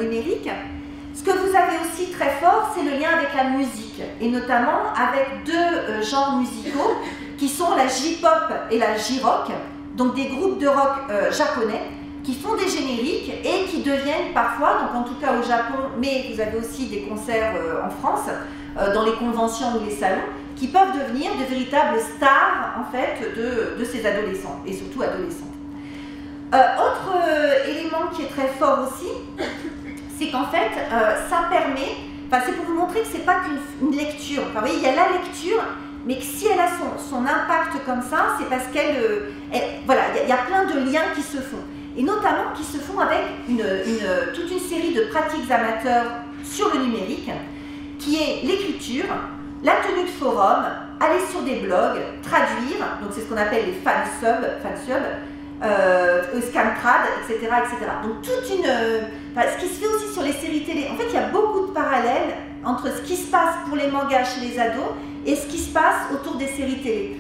numérique. Ce que vous avez aussi très fort, c'est le lien avec la musique, et notamment avec deux genres musicaux qui sont la J-pop et la J-rock, donc des groupes de rock japonais, qui font des génériques et qui deviennent parfois, donc en tout cas au Japon, mais vous avez aussi des concerts en France, dans les conventions ou les salons, qui peuvent devenir de véritables stars en fait de ces adolescents, et surtout adolescentes. Autre élément qui est très fort aussi, c'est qu'en fait, ça permet, c'est pour vous montrer que c'est pas qu'une lecture. Enfin, vous voyez, il y a la lecture, mais que si elle a son impact comme ça, c'est parce voilà, il y a plein de liens qui se font. Et notamment qui se font avec toute une série de pratiques amateurs sur le numérique, qui est l'écriture, la tenue de forum, aller sur des blogs, traduire, donc c'est ce qu'on appelle les fansubs, Scantrad, etc., etc. Donc toute ce qui se fait aussi sur les séries télé, en fait il y a beaucoup de parallèles entre ce qui se passe pour les mangas chez les ados et ce qui se passe autour des séries télé.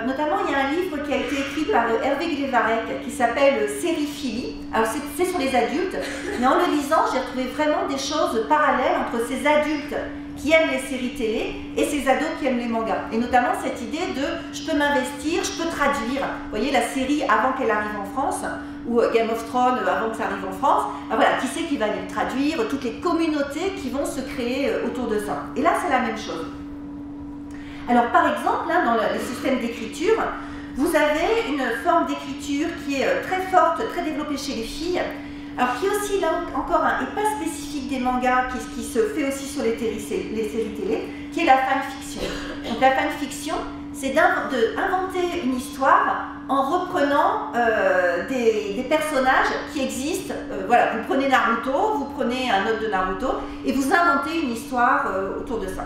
Notamment, il y a un livre qui a été écrit par Hervé Glevarec qui s'appelle Sériphilie. Alors, c'est sur les adultes, mais en le lisant, j'ai retrouvé vraiment des choses parallèles entre ces adultes qui aiment les séries télé et ces ados qui aiment les mangas. Et notamment cette idée de je peux m'investir, je peux traduire. Vous voyez, la série avant qu'elle arrive en France, ou Game of Thrones avant que ça arrive en France, voilà, qui c'est qui va les traduire, toutes les communautés qui vont se créer autour de ça. Et là, c'est la même chose. Alors par exemple, là, dans le système d'écriture, vous avez une forme d'écriture qui est très forte, très développée chez les filles, alors qui aussi, là encore, n'est pas spécifique des mangas, qui se fait aussi sur les séries télé, qui est la fanfiction. Donc la fanfiction, c'est d'inventer une histoire en reprenant des personnages qui existent. Voilà, vous prenez Naruto, vous prenez un autre de Naruto, et vous inventez une histoire autour de ça.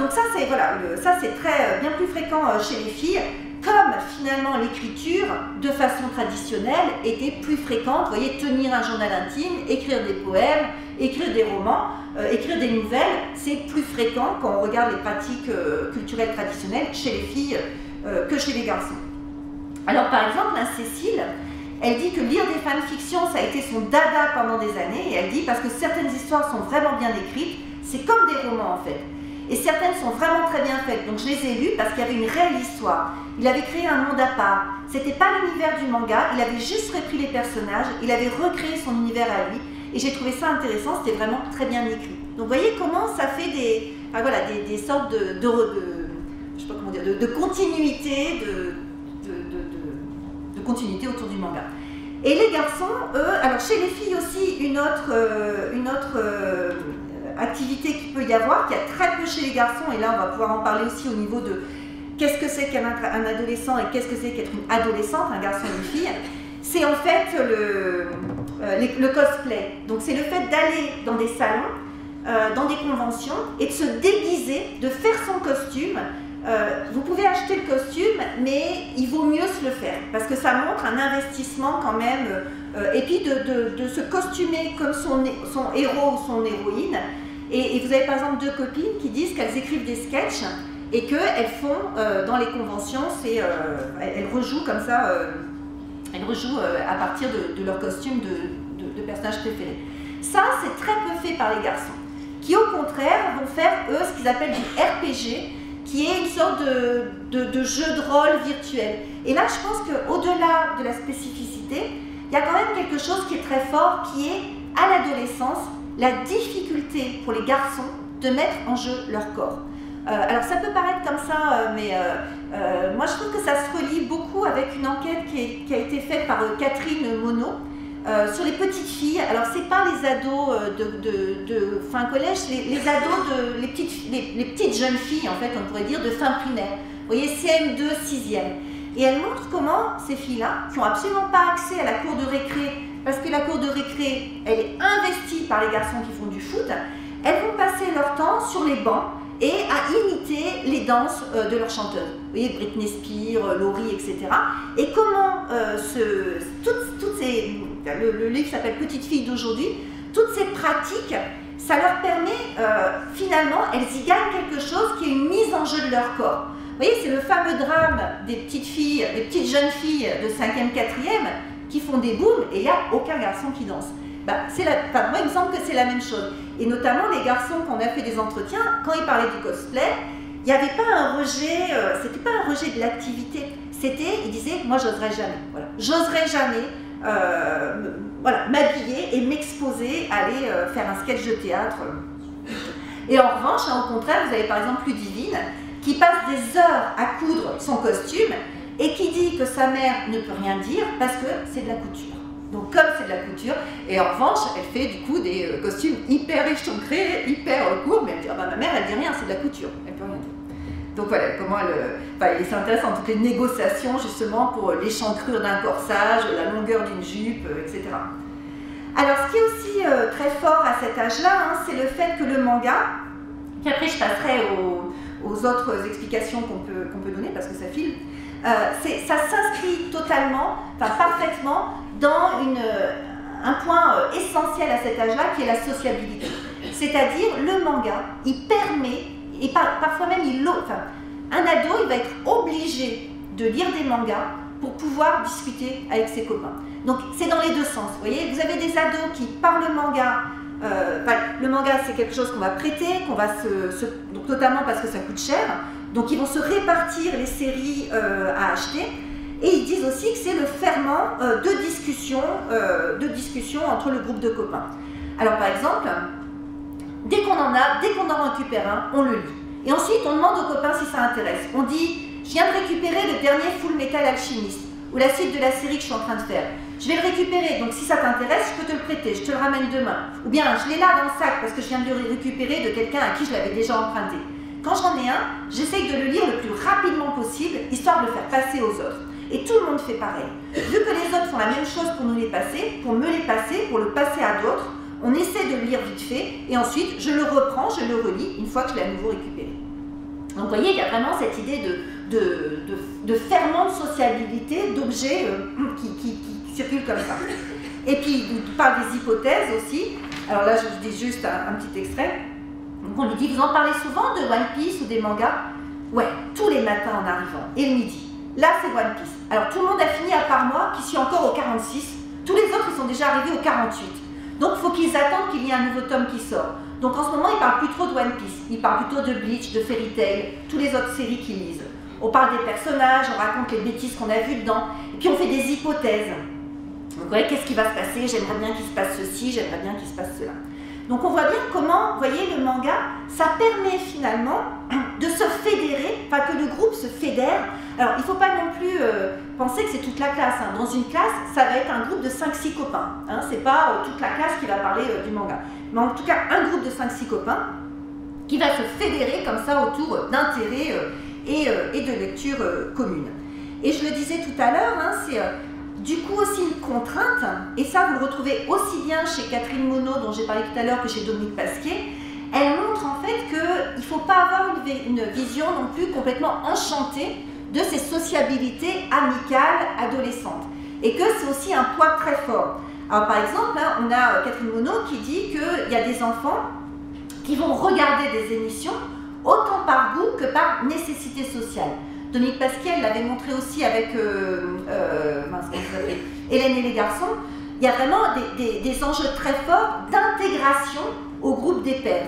Donc ça c'est voilà, très bien plus fréquent chez les filles, comme finalement l'écriture de façon traditionnelle était plus fréquente. Vous voyez, tenir un journal intime, écrire des poèmes, écrire des romans, écrire des nouvelles, c'est plus fréquent quand on regarde les pratiques culturelles traditionnelles chez les filles que chez les garçons. Alors par exemple, Cécile, elle dit que lire des fanfictions, ça a été son dada pendant des années, et elle dit parce que certaines histoires sont vraiment bien écrites, c'est comme des romans en fait. Et certaines sont vraiment très bien faites, donc je les ai lues parce qu'il y avait une réelle histoire. Il avait créé un monde à part, c'était pas l'univers du manga, il avait juste repris les personnages, il avait recréé son univers à lui, et j'ai trouvé ça intéressant, c'était vraiment très bien écrit. Donc vous voyez comment ça fait des sortes je sais pas comment dire, de continuité, de continuité autour du manga. Et les garçons, eux, alors chez les filles aussi, une autre activité qu'il peut y avoir, qu'il y a très peu chez les garçons, et là on va pouvoir en parler aussi au niveau qu'est-ce que c'est qu'un adolescent et qu'est-ce que c'est qu'être une adolescente, un garçon et une fille, c'est en fait le cosplay. Donc c'est le fait d'aller dans des salons, dans des conventions et de se déguiser, de faire son costume. Vous pouvez acheter le costume, mais il vaut mieux se le faire parce que ça montre un investissement quand même. Et puis de se costumer comme son héros ou son héroïne. Et vous avez par exemple 2 copines qui disent qu'elles écrivent des sketchs et qu'elles font dans les conventions, elles rejouent comme ça, elles rejouent à partir de leur costume de personnages préférés. Ça, c'est très peu fait par les garçons, qui au contraire vont faire, eux, ce qu'ils appellent du RPG, qui est une sorte de jeu de rôle virtuel. Et là, je pense qu'au-delà de la spécificité, il y a quand même quelque chose qui est très fort, qui est, à l'adolescence, la difficulté pour les garçons de mettre en jeu leur corps. Alors ça peut paraître comme ça, mais moi je trouve que ça se relie beaucoup avec une enquête qui a été faite par Catherine Monod sur les petites filles. Alors c'est pas les ados de fin collège, les ados les petites jeunes filles en fait, on pourrait dire de fin primaire. Vous voyez, CM2, 6e. Et elle montre comment ces filles-là, qui n'ont absolument pas accès à la cour de récré, parce que la cour de récré, elle est investie par les garçons qui font du foot, elles vont passer leur temps sur les bancs et à imiter les danses de leurs chanteuses. Vous voyez, Britney Spears, Laurie, etc. Et comment le livre s'appelle Petites filles d'aujourd'hui, toutes ces pratiques, ça leur permet, finalement, elles y gagnent quelque chose qui est une mise en jeu de leur corps. Vous voyez, c'est le fameux drame des petites filles, des petites jeunes filles de 5e, 4e qui font des booms et il n'y a aucun garçon qui danse. Moi, il me semble que c'est la même chose. Et notamment, les garçons, quand on a fait des entretiens, quand ils parlaient du cosplay, il n'y avait pas un rejet, c'était pas un rejet de l'activité. C'était, ils disaient, moi, j'oserais jamais. Voilà. J'oserais jamais m'habiller et m'exposer à aller faire un sketch de théâtre. Et en revanche, au contraire, vous avez par exemple Ludivine, qui passe des heures à coudre son costume et qui dit que sa mère ne peut rien dire parce que c'est de la couture. Donc comme c'est de la couture, et en revanche, elle fait du coup des costumes hyper échancrés, hyper courts, mais elle dit, ah bah, ma mère, elle dit rien, c'est de la couture, elle peut rien dire. Donc voilà, comment c'est intéressant, toutes les négociations justement pour l'échancrure d'un corsage, la longueur d'une jupe, etc. Alors ce qui est aussi très fort à cet âge-là, c'est le fait que le manga, puis après je passerai aux autres explications qu'on peut donner parce que ça file, ça s'inscrit totalement, parfaitement dans un point essentiel à cet âge-là qui est la sociabilité. C'est-à-dire le manga, il permet, et parfois même un ado, il va être obligé de lire des mangas pour pouvoir discuter avec ses copains. Donc c'est dans les deux sens. Vous voyez, vous avez des ados qui, par le manga, le manga c'est quelque chose qu'on va prêter, qu'on va donc notamment parce que ça coûte cher, donc ils vont se répartir les séries à acheter, et ils disent aussi que c'est le ferment de discussion entre le groupe de copains. Alors par exemple, dès qu'on en récupère un, on le lit. Et ensuite on demande aux copains si ça intéresse. On dit, je viens de récupérer le dernier Full Metal Alchemist, ou la suite de la série que je suis en train de faire. Je vais le récupérer, donc si ça t'intéresse, je peux te le prêter, je te le ramène demain. Ou bien, je l'ai là dans le sac parce que je viens de le récupérer de quelqu'un à qui je l'avais déjà emprunté. Quand j'en ai un, j'essaye de le lire le plus rapidement possible, histoire de le faire passer aux autres. Et tout le monde fait pareil. Vu que les autres font la même chose pour nous les passer, pour me les passer, pour le passer à d'autres, on essaie de le lire vite fait, et ensuite, je le reprends, je le relis, une fois que je l'ai à nouveau récupéré. Donc vous voyez, il y a vraiment cette idée de ferment de sociabilité, d'objets qui circulent comme ça. Et puis, on parle des hypothèses aussi. Alors là, je vous dis juste un petit extrait. Donc on lui dit, vous en parlez souvent de One Piece ou des mangas? Ouais, tous les matins en arrivant, et le midi. Là, c'est One Piece. Alors tout le monde a fini à part moi, qui suis encore au 46. Tous les autres, ils sont déjà arrivés au 48. Donc il faut qu'ils attendent qu'il y ait un nouveau tome qui sort. Donc en ce moment, ils ne parlent plus trop de One Piece. Ils parlent plutôt de Bleach, de Fairy Tail, toutes les autres séries qu'ils lisent. On parle des personnages, on raconte les bêtises qu'on a vues dedans. Et puis on fait des hypothèses. Donc vous voyez, qu'est-ce qui va se passer? J'aimerais bien qu'il se passe ceci, j'aimerais bien qu'il se passe cela. Donc on voit bien comment, vous voyez, le manga, ça permet finalement de se fédérer, enfin que le groupe se fédère. Alors il ne faut pas non plus penser que c'est toute la classe. Dans une classe, ça va être un groupe de 5-6 copains. Ce n'est pas toute la classe qui va parler du manga. Mais en tout cas, un groupe de 5-6 copains qui va se fédérer comme ça autour d'intérêts et de lecture commune. Et je le disais tout à l'heure, hein, c'est du coup aussi une contrainte, et ça vous le retrouvez aussi bien chez Catherine Monod, dont j'ai parlé tout à l'heure, que chez Dominique Pasquier. Elle montre en fait qu'il ne faut pas avoir une vision non plus complètement enchantée de ces sociabilités amicales adolescentes, et que c'est aussi un poids très fort. Alors par exemple, hein, on a Catherine Monod qui dit qu'il y a des enfants qui vont regarder des émissions autant par goût que par nécessité sociale. Dominique Pasquier l'avait montré aussi avec Hélène et les garçons. Il y a vraiment des enjeux très forts d'intégration au groupe des pairs.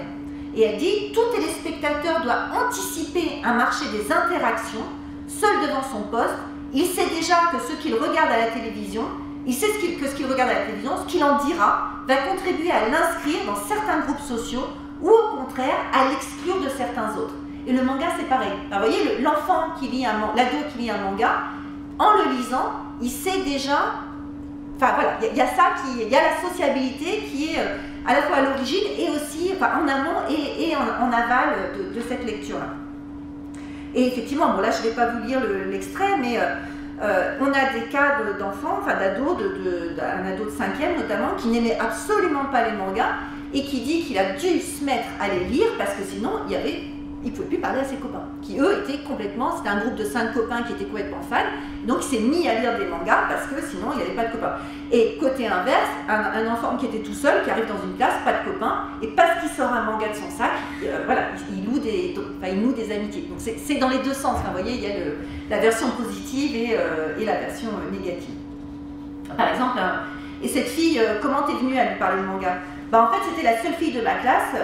Et elle dit, tout téléspectateur doit anticiper un marché des interactions, seul devant son poste. Il sait déjà que ce qu'il regarde à la télévision, il sait que ce qu'il regarde à la télévision, ce qu'il en dira, va contribuer à l'inscrire dans certains groupes sociaux ou au contraire à l'exclure de certains autres. Et le manga, c'est pareil. Alors, vous voyez, l'enfant qui lit l'ado qui lit un manga, en le lisant, il sait déjà. Enfin voilà, il y a ça il y a la sociabilité qui est à la fois à l'origine et aussi en amont et en aval de cette lecture-là. Et effectivement, bon là je ne vais pas vous lire l'extrait, mais on a des cas d'enfants, enfin d'ados, un ado de 5e notamment, qui n'aimait absolument pas les mangas et qui dit qu'il a dû se mettre à les lire parce que sinon il ne pouvait plus parler à ses copains, qui eux étaient complètement, c'était un groupe de 5 copains qui étaient complètement fans, donc il s'est mis à lire des mangas parce que sinon il n'y avait pas de copains. Et côté inverse, un enfant qui était tout seul, qui arrive dans une classe, pas de copains, et parce qu'il sort un manga de son sac, voilà, il noue des amitiés. Donc c'est dans les deux sens, hein, vous voyez, il y a la version positive et la version négative. Par exemple, et cette fille, comment t'es venue à lui parler de manga? En fait, c'était la seule fille de ma classe.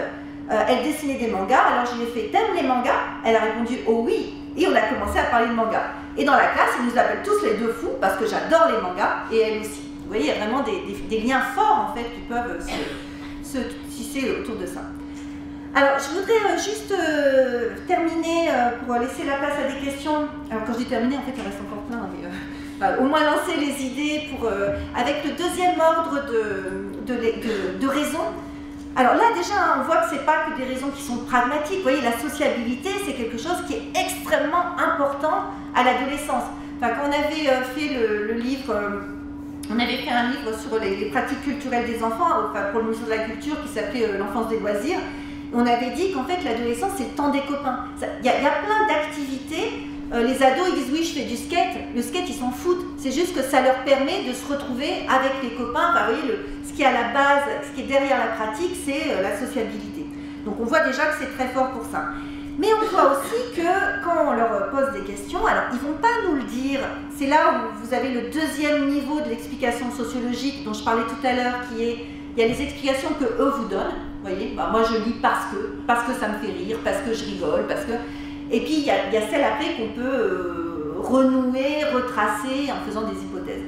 Elle dessinait des mangas, alors je lui ai fait « T'aimes les mangas ?» Elle a répondu « Oh oui !» Et on a commencé à parler de mangas. Et dans la classe, ils nous appellent tous les deux fous parce que j'adore les mangas et elle aussi. Vous voyez, il y a vraiment des liens forts en fait qui peuvent se tisser autour de ça. Alors, je voudrais juste terminer pour laisser la place à des questions. Alors, quand je dis terminer, en fait, il reste encore plein, mais au moins lancer les idées pour, avec le deuxième ordre de raisons. Alors là, déjà, on voit que ce n'est pas que des raisons qui sont pragmatiques. Vous voyez, la sociabilité, c'est quelque chose qui est extrêmement important à l'adolescence. Enfin, quand on avait fait le livre, on avait fait un livre sur les pratiques culturelles des enfants, enfin, pour le ministère de la Culture, qui s'appelait L'enfance des loisirs. On avait dit qu'en fait, l'adolescence, c'est le temps des copains. Il y a plein d'activités. Les ados, ils disent oui, je fais du skate. Le skate, ils s'en foutent. C'est juste que ça leur permet de se retrouver avec les copains. Enfin, vous voyez, ce qui est à la base, ce qui est derrière la pratique, c'est la sociabilité. Donc on voit déjà que c'est très fort pour ça. Mais on voit aussi que quand on leur pose des questions, alors ils ne vont pas nous le dire. C'est là où vous avez le deuxième niveau de l'explication sociologique dont je parlais tout à l'heure, qui est, il y a les explications que eux vous donnent. Vous voyez, moi je lis parce que ça me fait rire, parce que je rigole, parce que... Et puis il y a celle après qu'on peut renouer, retracer en faisant des hypothèses.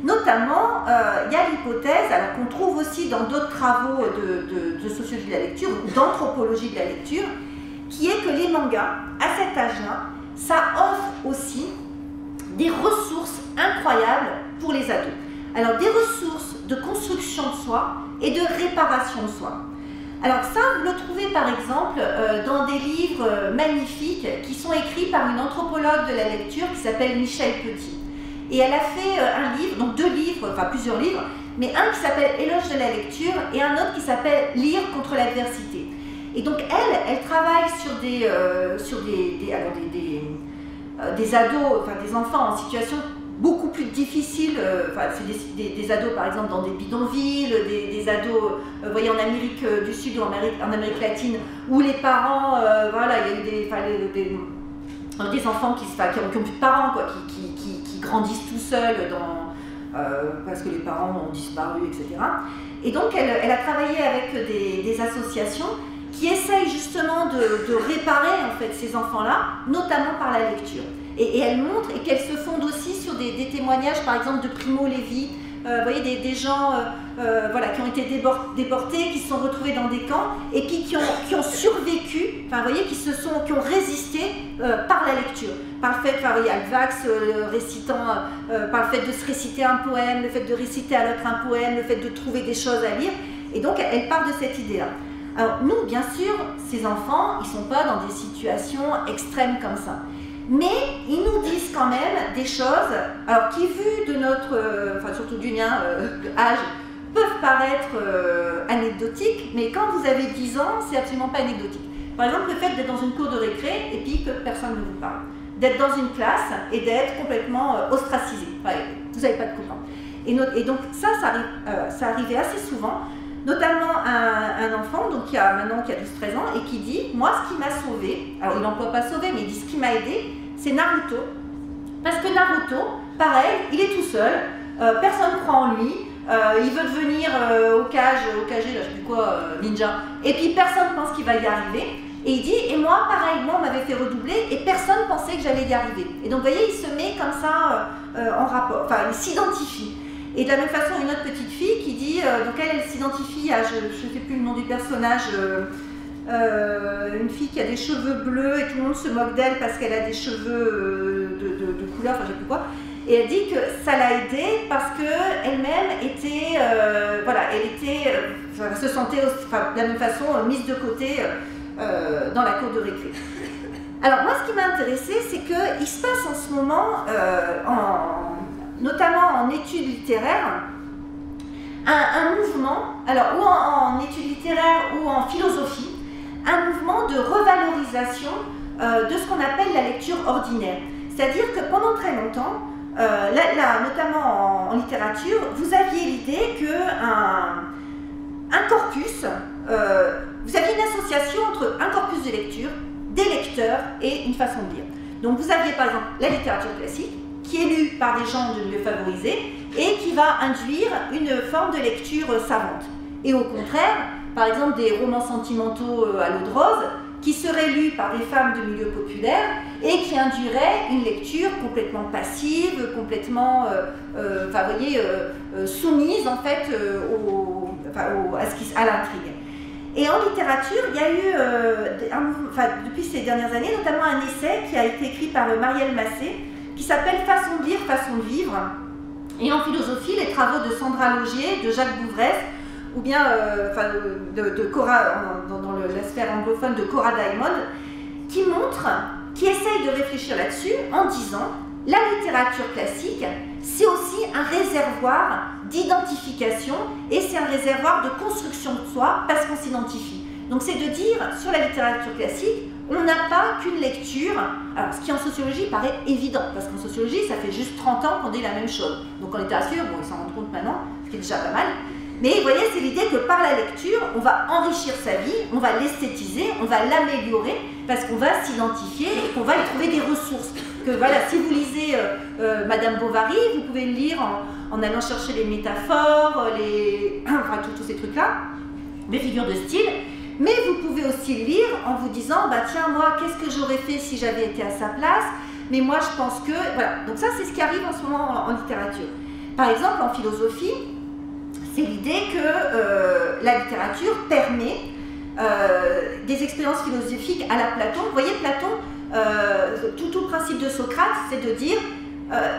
Notamment, il y a l'hypothèse, alors qu'on trouve aussi dans d'autres travaux de sociologie de la lecture ou d'anthropologie de la lecture, qui est que les mangas, à cet âge-là, ça offre aussi des ressources incroyables pour les ados. Alors des ressources de construction de soi et de réparation de soi. Alors ça, vous le trouvez par exemple dans des livres magnifiques qui sont écrits par une anthropologue de la lecture qui s'appelle Michel Petit. Et elle a fait un livre, donc deux livres, enfin plusieurs livres, mais un qui s'appelle Éloge de la lecture et un autre qui s'appelle Lire contre l'adversité. Et donc elle travaille sur des ados, enfin des enfants en situation beaucoup plus difficile, c'est des ados par exemple dans des bidonvilles, des ados, vous voyez, en Amérique du Sud ou en Amérique latine, où les parents, voilà, il y a eu des enfants qui n'ont plus de parents, quoi, qui grandissent tout seuls parce que les parents ont disparu, etc. Et donc elle a travaillé avec des associations qui essayent justement de réparer en fait ces enfants-là, notamment par la lecture. Et elle montre, et qu'elle se fonde aussi sur des témoignages, par exemple, de Primo Levi, vous voyez, des gens voilà, qui ont été déportés, qui se sont retrouvés dans des camps, et puis qui ont survécu, enfin, vous voyez, qui ont résisté par la lecture. Par le fait, enfin, vous voyez, Alvax par le fait de se réciter un poème, le fait de réciter à l'autre un poème, le fait de trouver des choses à lire, et donc elle part de cette idée-là. Alors nous, bien sûr, ces enfants, ils ne sont pas dans des situations extrêmes comme ça. Mais ils nous disent quand même des choses, alors qui, vu de notre, enfin surtout du mien, âge, peuvent paraître anecdotiques, mais quand vous avez 10 ans, c'est absolument pas anecdotique. Par exemple, le fait d'être dans une cour de récré et puis que personne ne vous parle. D'être dans une classe et d'être complètement ostracisé. Enfin, vous n'avez pas de copains. Et donc ça arrivait assez souvent, notamment un enfant donc, qui a 12-13 ans et qui dit, moi ce qui m'a sauvé, alors il n'emploie pas sauvé, mais il dit ce qui m'a aidé, c'est Naruto. Parce que Naruto, pareil, il est tout seul, personne ne croit en lui, il veut devenir Hokage, là, je sais plus quoi, ninja, et puis personne pense qu'il va y arriver. Et il dit, et moi, pareil, moi on m'avait fait redoubler et personne pensait que j'allais y arriver. Et donc vous voyez, il se met comme ça en rapport, enfin il s'identifie. Et de la même façon, une autre petite fille qui dit, donc elle s'identifie à, je ne sais plus le nom du personnage, une fille qui a des cheveux bleus et tout le monde se moque d'elle parce qu'elle a des cheveux de couleur, enfin je ne sais plus quoi. Et elle dit que ça l'a aidée parce qu'elle-même était, voilà, elle était, se sentait enfin, de la même façon mise de côté dans la cour de récré. Alors moi, ce qui m'a intéressée, c'est qu'il se passe en ce moment, notamment en études littéraires, un mouvement, alors ou en études littéraires ou en philosophie, un mouvement de revalorisation de ce qu'on appelle la lecture ordinaire. C'est-à-dire que pendant très longtemps, notamment en littérature, vous aviez l'idée qu'un corpus, vous aviez une association entre un corpus de lecture, des lecteurs et une façon de lire. Donc vous aviez par exemple la littérature classique, qui est lue par des gens de milieux favorisés et qui va induire une forme de lecture savante. Et au contraire, par exemple des romans sentimentaux à l'eau de rose, qui seraient lus par des femmes de milieux populaires et qui induiraient une lecture complètement passive, complètement soumise en fait à l'intrigue. Et en littérature, il y a eu, depuis ces dernières années, notamment un essai qui a été écrit par Marielle Massé, qui s'appelle « Façon de lire, façon de vivre ». Et en philosophie, les travaux de Sandra Logier, de Jacques Bouvresse, ou bien de Cora, dans la sphère anglophone de Cora Diamond, qui essayent de réfléchir là-dessus en disant la littérature classique, c'est aussi un réservoir d'identification et c'est un réservoir de construction de soi parce qu'on s'identifie. Donc c'est de dire, sur la littérature classique, on n'a pas qu'une lecture, alors ce qui en sociologie paraît évident, parce qu'en sociologie, ça fait juste 30 ans qu'on dit la même chose. Donc en littérature, bon, ils s'en rendent compte maintenant, ce qui est déjà pas mal. Mais vous voyez, c'est l'idée que par la lecture, on va enrichir sa vie, on va l'esthétiser, on va l'améliorer, parce qu'on va s'identifier et qu'on va y trouver des ressources. Que voilà, si vous lisez Madame Bovary, vous pouvez le lire en allant chercher les métaphores, tous ces trucs-là, des figures de style. Mais vous pouvez aussi le lire en vous disant, bah tiens, moi, qu'est-ce que j'aurais fait si j'avais été à sa place? Mais moi, je pense que... Voilà, donc ça, c'est ce qui arrive en ce moment en littérature. Par exemple, en philosophie, c'est l'idée que la littérature permet des expériences philosophiques à la Platon. Vous voyez, Platon, tout le principe de Socrate, c'est de dire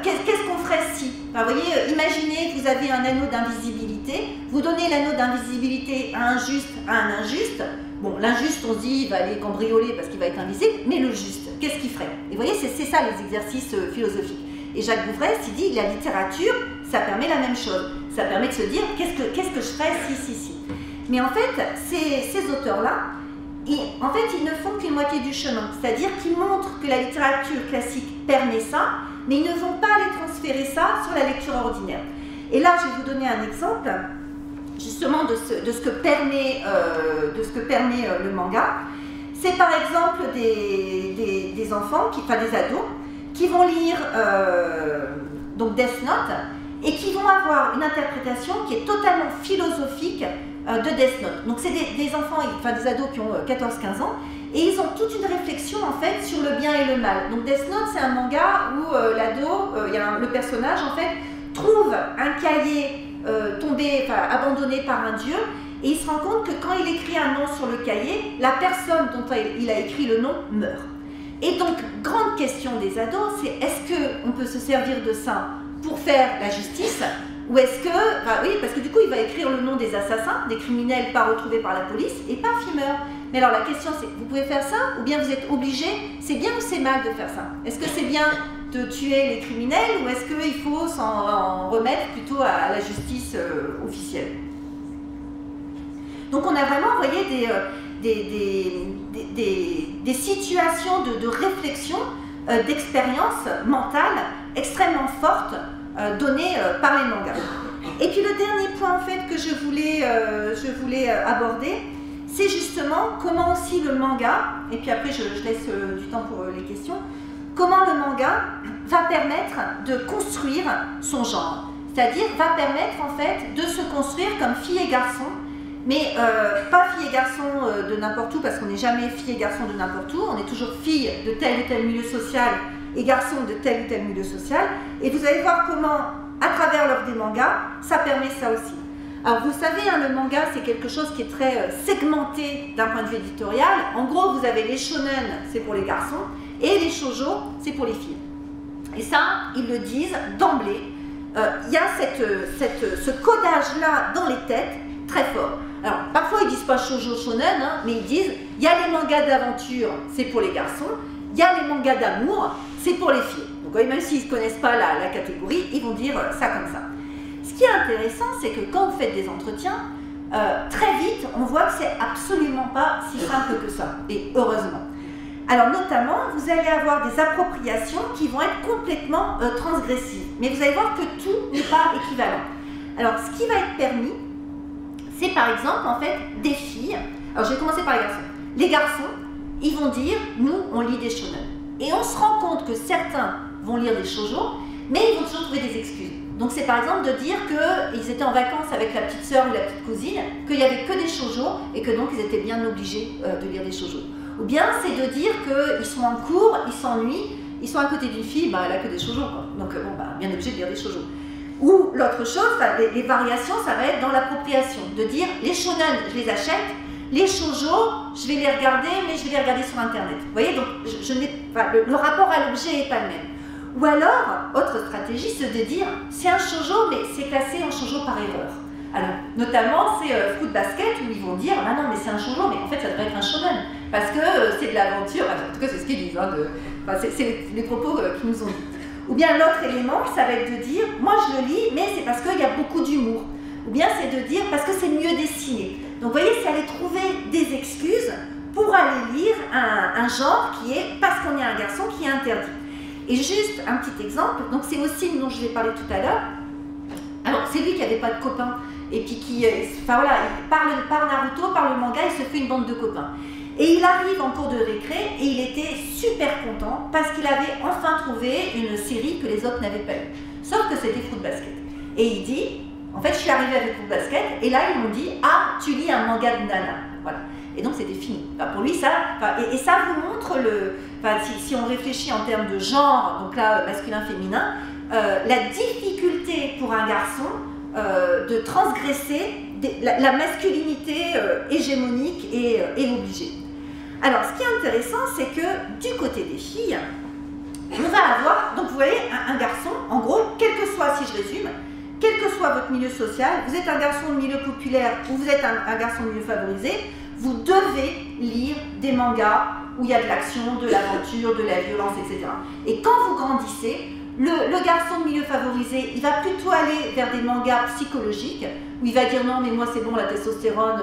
qu'est-ce qu'on ferait si, enfin, vous voyez, imaginez que vous avez un anneau d'invisibilité, vous donnez l'anneau d'invisibilité à un juste, à un injuste. Bon, l'injuste, on se dit, il va aller cambrioler parce qu'il va être invisible, mais le juste, qu'est-ce qu'il ferait? Et vous voyez, c'est ça les exercices philosophiques. Et Jacques Bouvresse, il dit, la littérature, ça permet la même chose. Ça permet de se dire, qu'est-ce que je ferais si. Mais en fait, ces auteurs-là, en fait, ils ne font qu'une moitié du chemin. C'est-à-dire qu'ils montrent que la littérature classique permet ça, mais ils ne vont pas aller transférer ça sur la lecture ordinaire. Et là, je vais vous donner un exemple, justement, de ce que permet le manga. C'est par exemple des enfants, des ados, qui vont lire donc Death Note, et qui vont avoir une interprétation qui est totalement philosophique de Death Note. Donc c'est des enfants, des ados qui ont 14-15 ans, et ils ont toute une réflexion en fait sur le bien et le mal. Donc Death Note, c'est un manga où l'ado, le personnage en fait, trouve un cahier abandonné par un dieu, et il se rend compte que quand il écrit un nom sur le cahier, la personne dont il a écrit le nom meurt. Et donc, grande question des ados, c'est est-ce qu'on peut se servir de ça pour faire la justice, ou est-ce que, oui, parce que du coup il va écrire le nom des assassins, des criminels pas retrouvés par la police, et paf, il meurt. Mais alors la question c'est, vous pouvez faire ça ou bien vous êtes obligé? C'est bien ou c'est mal de faire ça? Est-ce que c'est bien de tuer les criminels ou est-ce qu'il faut s'en remettre plutôt à la justice officielle? Donc on a vraiment envoyé des situations de réflexion, d'expérience mentale extrêmement fortes données par les mangas. Et puis le dernier point en fait que je voulais aborder, c'est justement comment aussi le manga, et puis après je laisse du temps pour les questions, comment le manga va permettre de construire son genre. C'est-à-dire va permettre en fait de se construire comme fille et garçon, mais pas fille et garçon de n'importe où, parce qu'on n'est jamais fille et garçon de n'importe où, on est toujours fille de tel ou tel milieu social et garçon de tel ou tel milieu social, et vous allez voir comment, à travers l'œuvre des mangas, ça permet ça aussi. Alors vous savez, hein, le manga c'est quelque chose qui est très segmenté d'un point de vue éditorial. En gros, vous avez les shonen, c'est pour les garçons, et les shoujo, c'est pour les filles. Et ça, ils le disent d'emblée, il y a ce codage-là dans les têtes très fort. Alors parfois ils disent pas shoujo shonen, hein, mais ils disent, il y a les mangas d'aventure, c'est pour les garçons, il y a les mangas d'amour, c'est pour les filles. Donc même s'ils ne connaissent pas la catégorie, ils vont dire ça comme ça. Ce qui est intéressant, c'est que quand vous faites des entretiens, très vite, on voit que c'est absolument pas si simple que ça, et heureusement. Alors notamment, vous allez avoir des appropriations qui vont être complètement transgressives, mais vous allez voir que tout n'est pas équivalent. Alors ce qui va être permis, c'est par exemple en fait des filles. Alors je vais commencer par les garçons. Les garçons, ils vont dire, nous on lit des shonen. Et on se rend compte que certains vont lire des shoujo, mais ils vont toujours trouver des excuses. Donc c'est par exemple de dire qu'ils étaient en vacances avec la petite sœur ou la petite cousine, qu'il n'y avait que des shoujo et que donc ils étaient bien obligés de lire des shoujo. Ou bien c'est de dire qu'ils sont en cours, ils s'ennuient, ils sont à côté d'une fille, bah, elle n'a que des shoujo, quoi. Donc bon, bah, bien obligé de lire des shoujo. Ou l'autre chose, les variations, ça va être dans l'appropriation, de dire les shonen, je les achète, les shoujo, je vais les regarder, mais je vais les regarder sur internet. Vous voyez, donc le rapport à l'objet n'est pas le même. Ou alors, autre stratégie, c'est de dire, c'est un shoujo, mais c'est classé en shoujo par erreur. Alors, notamment, c'est Fruit Basket, où ils vont dire, ah non, mais c'est un shoujo, mais en fait, ça devrait être un shonen, parce que c'est de l'aventure, en tout cas, c'est ce qu'ils disent, hein, c'est les propos qu'ils nous ont dit. Ou bien l'autre élément, ça va être de dire, moi je le lis, mais c'est parce qu'il y a beaucoup d'humour. Ou bien c'est de dire, parce que c'est mieux dessiné. Donc vous voyez, c'est aller trouver des excuses pour aller lire un genre qui est, parce qu'on est un garçon, qui est interdit. Et juste un petit exemple, donc c'est aussi dont je vais parler tout à l'heure. Alors c'est lui qui n'avait pas de copains, et puis qui, enfin voilà, par Naruto, par le manga, il se fait une bande de copains. Et il arrive en cours de récré et il était super content parce qu'il avait enfin trouvé une série que les autres n'avaient pas eue. Sauf que c'était Fruit Basket. Et il dit, en fait je suis arrivée avec Fruit Basket et là ils m'ont dit, ah tu lis un manga de nana. Voilà. Et donc c'était fini. Enfin, pour lui ça, et ça vous montre, si on réfléchit en termes de genre, donc là masculin-féminin, la difficulté pour un garçon de transgresser la masculinité hégémonique et obligée. Alors, ce qui est intéressant, c'est que du côté des filles, on va avoir, donc vous voyez, un garçon, en gros, quel que soit, si je résume, quel que soit votre milieu social, vous êtes un garçon de milieu populaire ou vous êtes un garçon de milieu favorisé, vous devez lire des mangas où il y a de l'action, de l'aventure, de la violence, etc. Et quand vous grandissez, le garçon de milieu favorisé, il va plutôt aller vers des mangas psychologiques, où il va dire non mais moi c'est bon la testostérone,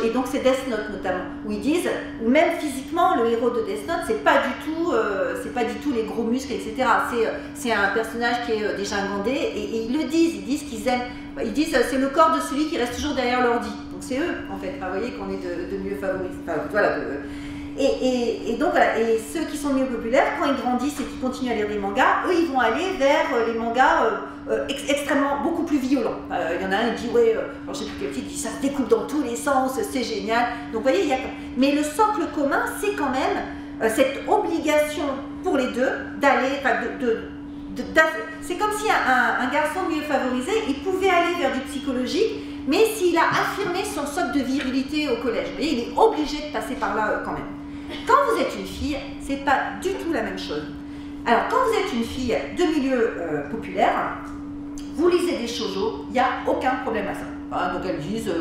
et donc c'est Death Note notamment, où ils disent, ou même physiquement le héros de Death Note c'est pas du tout les gros muscles, etc. C'est un personnage qui est déjà ingandé, et ils le disent, ils disent qu'ils aiment, ils disent c'est le corps de celui qui reste toujours derrière l'ordi, donc c'est eux en fait, vous voyez qu'on est de mieux favorisés, enfin voilà. Et donc voilà, et ceux qui sont mieux populaires, quand ils grandissent et qui continuent à lire des mangas, eux ils vont aller vers les mangas extrêmement, beaucoup plus violents. Il y en a un qui dit, ouais, alors je sais plus quel titre, il dit ça se découpe dans tous les sens, c'est génial. Donc vous voyez, il y a... Mais le socle commun, c'est quand même cette obligation pour les deux d'aller, c'est comme si un garçon mieux favorisé, il pouvait aller vers du psychologique, mais s'il a affirmé son socle de virilité au collège, vous voyez, il est obligé de passer par là quand même. Quand vous êtes une fille, c'est pas du tout la même chose. Alors, quand vous êtes une fille de milieu populaire, vous lisez des shoujo, il n'y a aucun problème à ça. Hein, donc elles disent,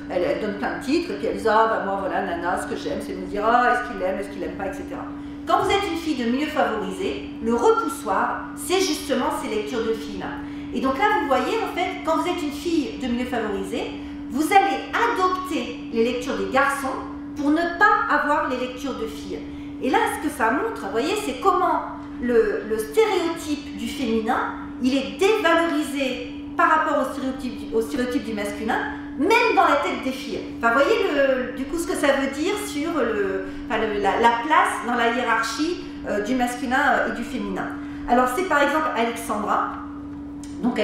elles donnent plein de titres, et puis elles disent, ah bah moi voilà, Nana, ce que j'aime, c'est me dire, ah, est-ce qu'il aime pas, etc. Quand vous êtes une fille de milieu favorisé, le repoussoir, c'est justement ces lectures de filles-là. Et donc là, vous voyez, en fait, quand vous êtes une fille de milieu favorisé, vous allez adopter les lectures des garçons pour ne pas avoir les lectures de filles. Et là, ce que ça montre, vous voyez, c'est comment le stéréotype du féminin, il est dévalorisé par rapport au stéréotype du masculin, même dans la tête des filles. Enfin, vous voyez du coup ce que ça veut dire sur la place dans la hiérarchie du masculin et du féminin. Alors c'est par exemple Alexandra. Donc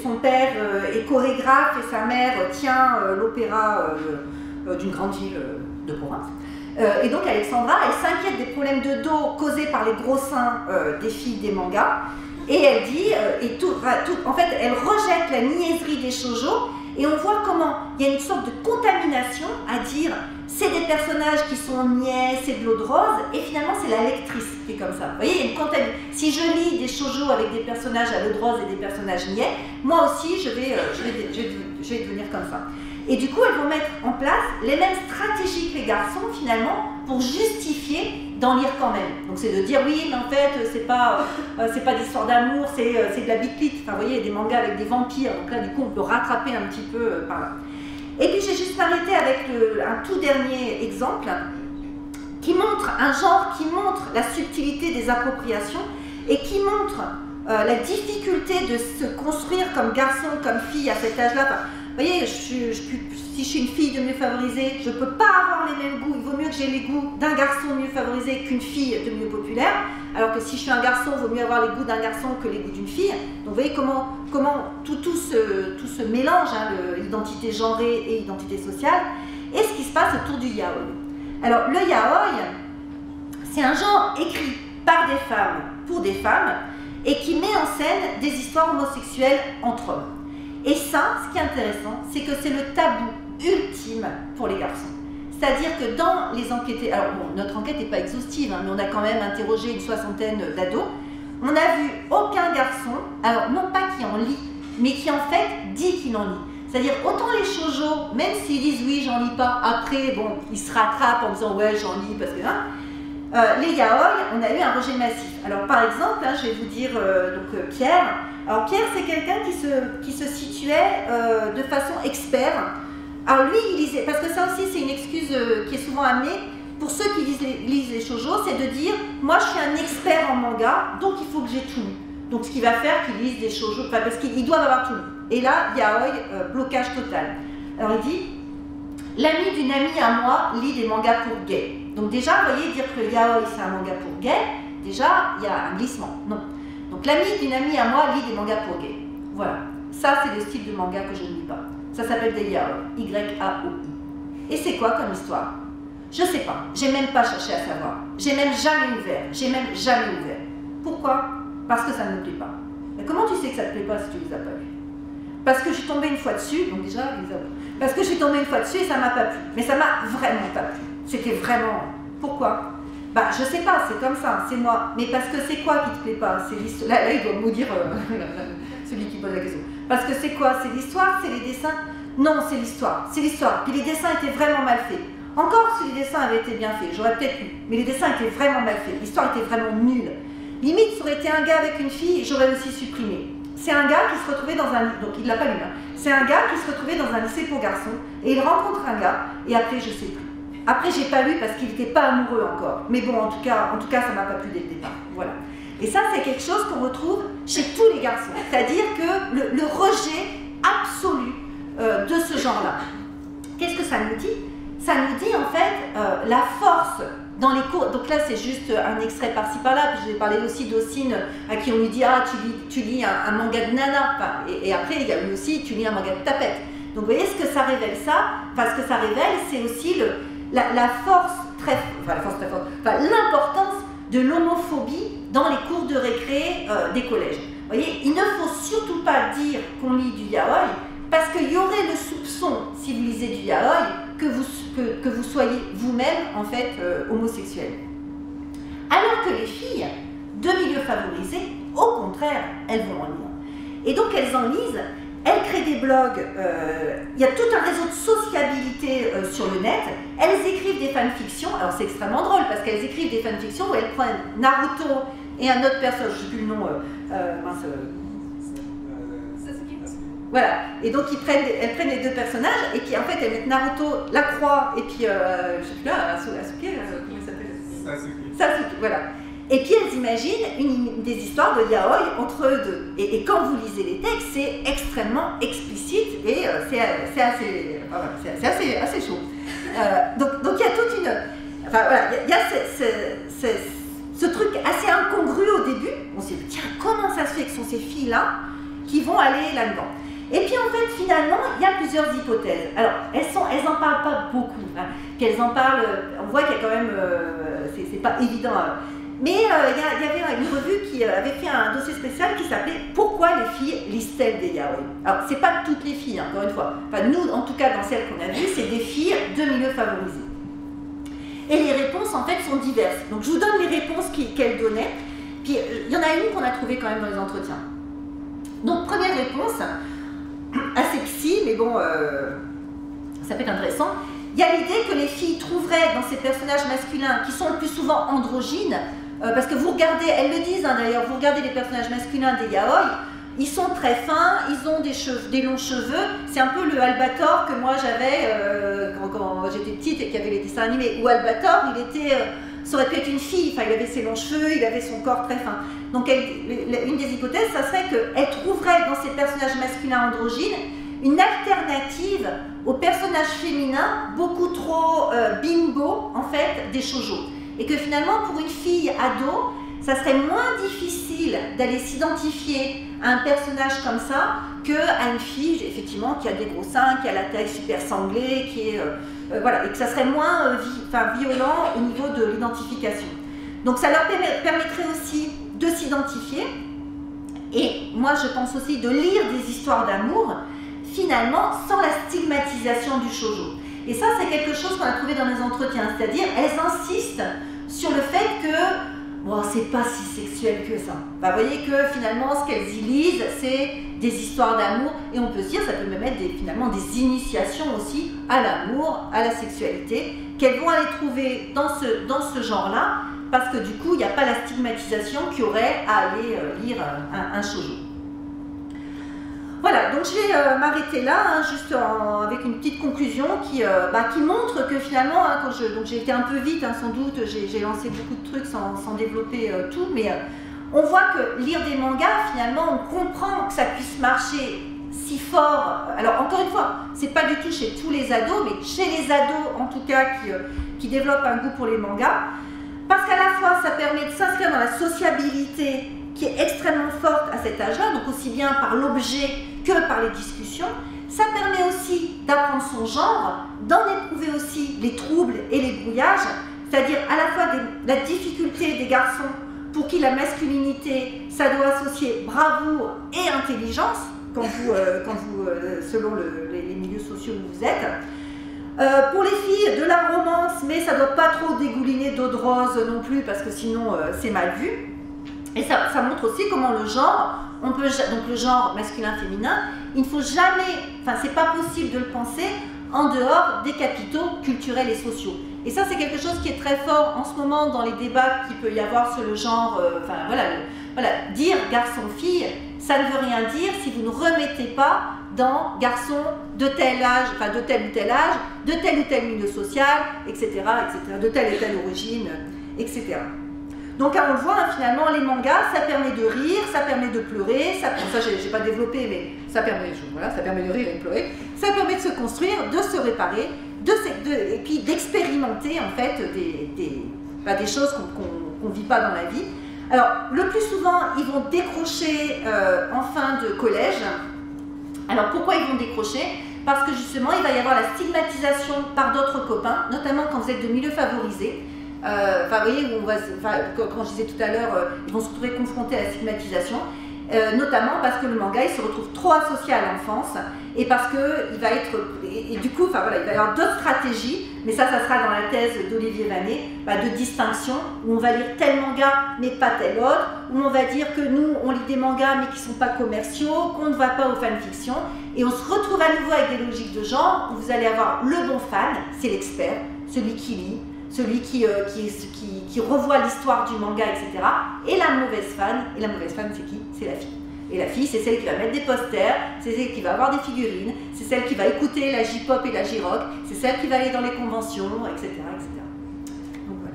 son père est chorégraphe et sa mère tient l'opéra d'une grande ville de province. Et donc Alexandra, elle s'inquiète des problèmes de dos causés par les gros seins des filles des mangas. Et elle dit, en fait, elle rejette la niaiserie des shoujo. Et on voit comment il y a une sorte de contamination à dire c'est des personnages qui sont niais, c'est de l'eau de rose, et finalement c'est la lectrice qui est comme ça. Vous voyez, il y a une contamination. Si je lis des shoujo avec des personnages à l'eau de rose et des personnages niais, moi aussi je vais devenir comme ça. Et du coup, elles vont mettre en place les mêmes stratégies que les garçons finalement pour justifier d'en lire quand même. Donc c'est de dire oui, mais en fait c'est pas d'histoire d'amour, c'est de la bitlit. Enfin vous voyez, il y a des mangas avec des vampires, donc là du coup on peut rattraper un petit peu par là. Et puis j'ai juste arrêté avec un tout dernier exemple qui montre un genre, qui montre la subtilité des appropriations et qui montre la difficulté de se construire comme garçon, comme fille à cet âge-là. Enfin, vous voyez, si je suis une fille de mieux favorisée, je ne peux pas avoir les mêmes goûts. Il vaut mieux que j'ai les goûts d'un garçon mieux favorisé qu'une fille de mieux populaire. Alors que si je suis un garçon, il vaut mieux avoir les goûts d'un garçon que les goûts d'une fille. Donc vous voyez comment tout ce mélange, hein, l'identité genrée et l'identité sociale, et ce qui se passe autour du yaoi. Alors le yaoi, c'est un genre écrit par des femmes pour des femmes et qui met en scène des histoires homosexuelles entre hommes. Et ça, ce qui est intéressant, c'est que c'est le tabou ultime pour les garçons. C'est-à-dire que dans les enquêtés, alors bon, notre enquête n'est pas exhaustive, hein, mais on a quand même interrogé une soixantaine d'ados, on n'a vu aucun garçon, alors non pas qui en lit, mais qui en fait dit qu'il en lit. C'est-à-dire autant les shoujo, même s'ils disent oui, j'en lis pas, après, bon, ils se rattrapent en disant ouais, j'en lis parce que... Hein, les yaoi, on a eu un rejet massif. Alors par exemple, hein, je vais vous dire Pierre. Alors Pierre, c'est quelqu'un qui se situait de façon expert. Alors lui, il lisait, parce que ça aussi c'est une excuse qui est souvent amenée pour ceux qui lisent les shoujo, c'est de dire moi je suis un expert en manga, donc il faut que j'ai tout lu. Donc ce qu'il va faire, qu'il lise des shoujo, enfin, parce qu'ils doivent avoir tout lu. Et là, yaoi, blocage total. Alors il dit l'ami d'une amie à moi lit des mangas pour gays. Donc déjà, vous voyez, dire que le yaoi c'est un manga pour gay, déjà il y a un glissement. Non. Donc l'ami d'une amie à moi lit des mangas pour gays. Voilà. Ça, c'est le style de manga que je ne lis pas. Ça s'appelle des yaoi. Y-A-O-I. Et c'est quoi comme histoire? Je sais pas. J'ai même pas cherché à savoir. J'ai même jamais ouvert. Pourquoi? Parce que ça ne me plaît pas. Mais comment tu sais que ça te plaît pas si tu les as pas vus? Parce que je suis tombée une fois dessus, donc déjà, parce que je suis tombée une fois dessus et ça m'a pas plu. Mais ça m'a vraiment pas plu. C'était vraiment... Pourquoi? Bah, je sais pas, c'est comme ça, c'est moi. Mais parce que c'est quoi qui te plaît pas? C'est l'histoire. Là, il doit me dire celui qui pose la question. Parce que c'est quoi? C'est l'histoire? C'est les dessins? Non, c'est l'histoire. C'est l'histoire. Puis les dessins étaient vraiment mal faits. Encore si les dessins avaient été bien faits, j'aurais peut-être lu. Mais les dessins étaient vraiment mal faits. L'histoire était vraiment nulle. Limite, ça aurait été un gars avec une fille, j'aurais aussi supprimé. C'est un gars qui se retrouvait dans un... Donc il l'a pas lu, hein. C'est un gars qui se retrouvait dans un lycée pour garçons. Et il rencontre un gars. Et après, je sais plus. Après, j'ai pas lu parce qu'il n'était pas amoureux encore. Mais bon, en tout cas, ça m'a pas plu dès le départ. Voilà. Et ça, c'est quelque chose qu'on retrouve chez tous les garçons. C'est-à-dire que le rejet absolu de ce genre-là. Qu'est-ce que ça nous dit? Ça nous dit, en fait, la force dans les cours. Donc là, c'est juste un extrait par-ci par-là. Puis je vais parler aussi d'Ossine, à qui on lui dit « Ah, tu lis un manga de nana. » Et après, il y a eu aussi « Tu lis un manga de tapette. » Donc vous voyez ce que ça révèle ça? Enfin, ce que ça révèle, c'est aussi la force très forte, enfin, l'importance de l'homophobie dans les cours de récré des collèges. Vous voyez, il ne faut surtout pas dire qu'on lit du yaoi, parce qu'il y aurait le soupçon, si vous lisez du yaoi, que vous soyez vous-même, en fait, homosexuel. Alors que les filles de milieux favorisés, au contraire, elles vont en lire. Et donc elles en lisent, elles créent des blogs, il y a tout un réseau de sociabilité sur le net, elles écrivent des fanfictions, alors c'est extrêmement drôle parce qu'elles écrivent des fanfictions où elles prennent Naruto et un autre personnage, je ne sais plus le nom, voilà, et donc elles prennent les deux personnages et puis en fait elles mettent Naruto, la croix et puis, je ne sais plus là, Sasuke, comment il s'appelle ? Sasuke, voilà. Et puis elles imaginent des histoires de yaoi entre eux deux. Et quand vous lisez les textes, c'est extrêmement explicite et c'est assez chaud. Donc il y a toute une... Enfin voilà, il y a ce truc assez incongru au début. On se dit, tiens, comment ça se fait que ce sont ces filles-là qui vont aller là-dedans? Et puis en fait, finalement, il y a plusieurs hypothèses. Alors, elles en parlent pas beaucoup. Hein. Qu'elles en parlent, on voit qu'il y a quand même... c'est pas évident. Mais il y avait une revue qui avait fait un dossier spécial qui s'appelait « Pourquoi les filles lisent-elles des yaoi ?» Alors, c'est pas toutes les filles, encore une fois. Enfin, nous, en tout cas, dans celles qu'on a vues, c'est des filles de milieux favorisés. Et les réponses, en fait, sont diverses. Donc, je vous donne les réponses qu'elles donnaient. Puis, il y en a une qu'on a trouvée quand même dans les entretiens. Donc, première réponse, assez psy, mais bon, ça peut être intéressant. Il y a l'idée que les filles trouveraient dans ces personnages masculins, qui sont le plus souvent androgynes, parce que vous regardez, elles le disent hein, d'ailleurs, vous regardez les personnages masculins des yaoi, ils sont très fins, ils ont des longs cheveux, c'est un peu le Albator que moi j'avais quand j'étais petite et qu'il y avait les dessins animés, où Albator, ça aurait pu être une fille, enfin il avait ses longs cheveux, il avait son corps très fin. Donc une des hypothèses, ça serait qu'elle trouverait dans ces personnages masculins androgynes une alternative aux personnages féminins beaucoup trop bimbo en fait des shoujo. Et que finalement pour une fille ado, ça serait moins difficile d'aller s'identifier à un personnage comme ça qu'à une fille effectivement qui a des gros seins, qui a la taille super sanglée, qui est voilà, et que ça serait moins violent au niveau de l'identification. Donc ça leur permettrait aussi de s'identifier et moi je pense aussi de lire des histoires d'amour finalement sans la stigmatisation du shoujo. Et ça c'est quelque chose qu'on a trouvé dans les entretiens, c'est-à-dire elles insistent sur le fait que bon, c'est pas si sexuel que ça. Bah, vous voyez que finalement ce qu'elles y lisent c'est des histoires d'amour et on peut se dire ça peut même être finalement des initiations aussi à l'amour, à la sexualité qu'elles vont aller trouver dans ce genre-là parce que du coup il n'y a pas la stigmatisation qu'il y aurait à aller lire un shoujo. Voilà, donc je vais m'arrêter là, hein, juste avec une petite conclusion qui montre que finalement, hein, donc j'ai été un peu vite, hein, sans doute, j'ai lancé beaucoup de trucs sans développer tout, mais on voit que lire des mangas, finalement, on comprend que ça puisse marcher si fort. Alors encore une fois, c'est pas du tout chez tous les ados, mais chez les ados en tout cas qui développent un goût pour les mangas, parce qu'à la fois ça permet de s'inscrire dans la sociabilité qui est extrêmement forte à cet âge-là, donc aussi bien par l'objet que par les discussions. Ça permet aussi d'apprendre son genre, d'en éprouver aussi les troubles et les brouillages, c'est-à-dire à la fois la difficulté des garçons pour qui la masculinité, ça doit associer bravoure et intelligence, selon les milieux sociaux où vous êtes. Pour les filles, de la romance, mais ça ne doit pas trop dégouliner d'eau de rose non plus, parce que sinon c'est mal vu. Et ça montre aussi comment le genre, donc le genre masculin-féminin, il ne faut jamais, enfin c'est pas possible de le penser en dehors des capitaux culturels et sociaux. Et ça c'est quelque chose qui est très fort en ce moment dans les débats qu'il peut y avoir sur le genre, dire garçon-fille, ça ne veut rien dire si vous ne remettez pas dans garçon de tel âge, enfin de tel ou tel âge, de tel ou tel milieu social, etc., de telle et telle origine, etc. Donc on le voit, hein, finalement, les mangas, ça permet de rire, ça permet de pleurer, ça j'ai pas développé, mais ça permet de rire et de pleurer, ça permet de se construire, de se réparer, et puis d'expérimenter en fait des choses qu'on ne vit pas dans la vie. Alors, le plus souvent, ils vont décrocher en fin de collège. Alors, pourquoi ils vont décrocher? Parce que justement, il va y avoir la stigmatisation par d'autres copains, notamment quand vous êtes de milieux favorisés. Vous voyez, comme je disais tout à l'heure, ils vont se retrouver confrontés à la stigmatisation. notamment parce que le manga il se retrouve trop associé à l'enfance et parce que il va être et du coup, voilà, il va y avoir d'autres stratégies, mais ça sera dans la thèse d'Olivier Vanet, de distinction où on va lire tel manga mais pas tel autre, où on va dire que nous on lit des mangas mais qui sont pas commerciaux, qu'on ne va pas aux fanfictions, et on se retrouve à nouveau avec des logiques de genre où vous allez avoir le bon fan, c'est l'expert, celui qui lit, celui qui revoit l'histoire du manga, etc. Et la mauvaise fan c'est qui? C'est la fille. Et la fille, c'est celle qui va mettre des posters, c'est celle qui va avoir des figurines, c'est celle qui va écouter la J-pop et la J-rock, c'est celle qui va aller dans les conventions, etc. etc. Donc voilà.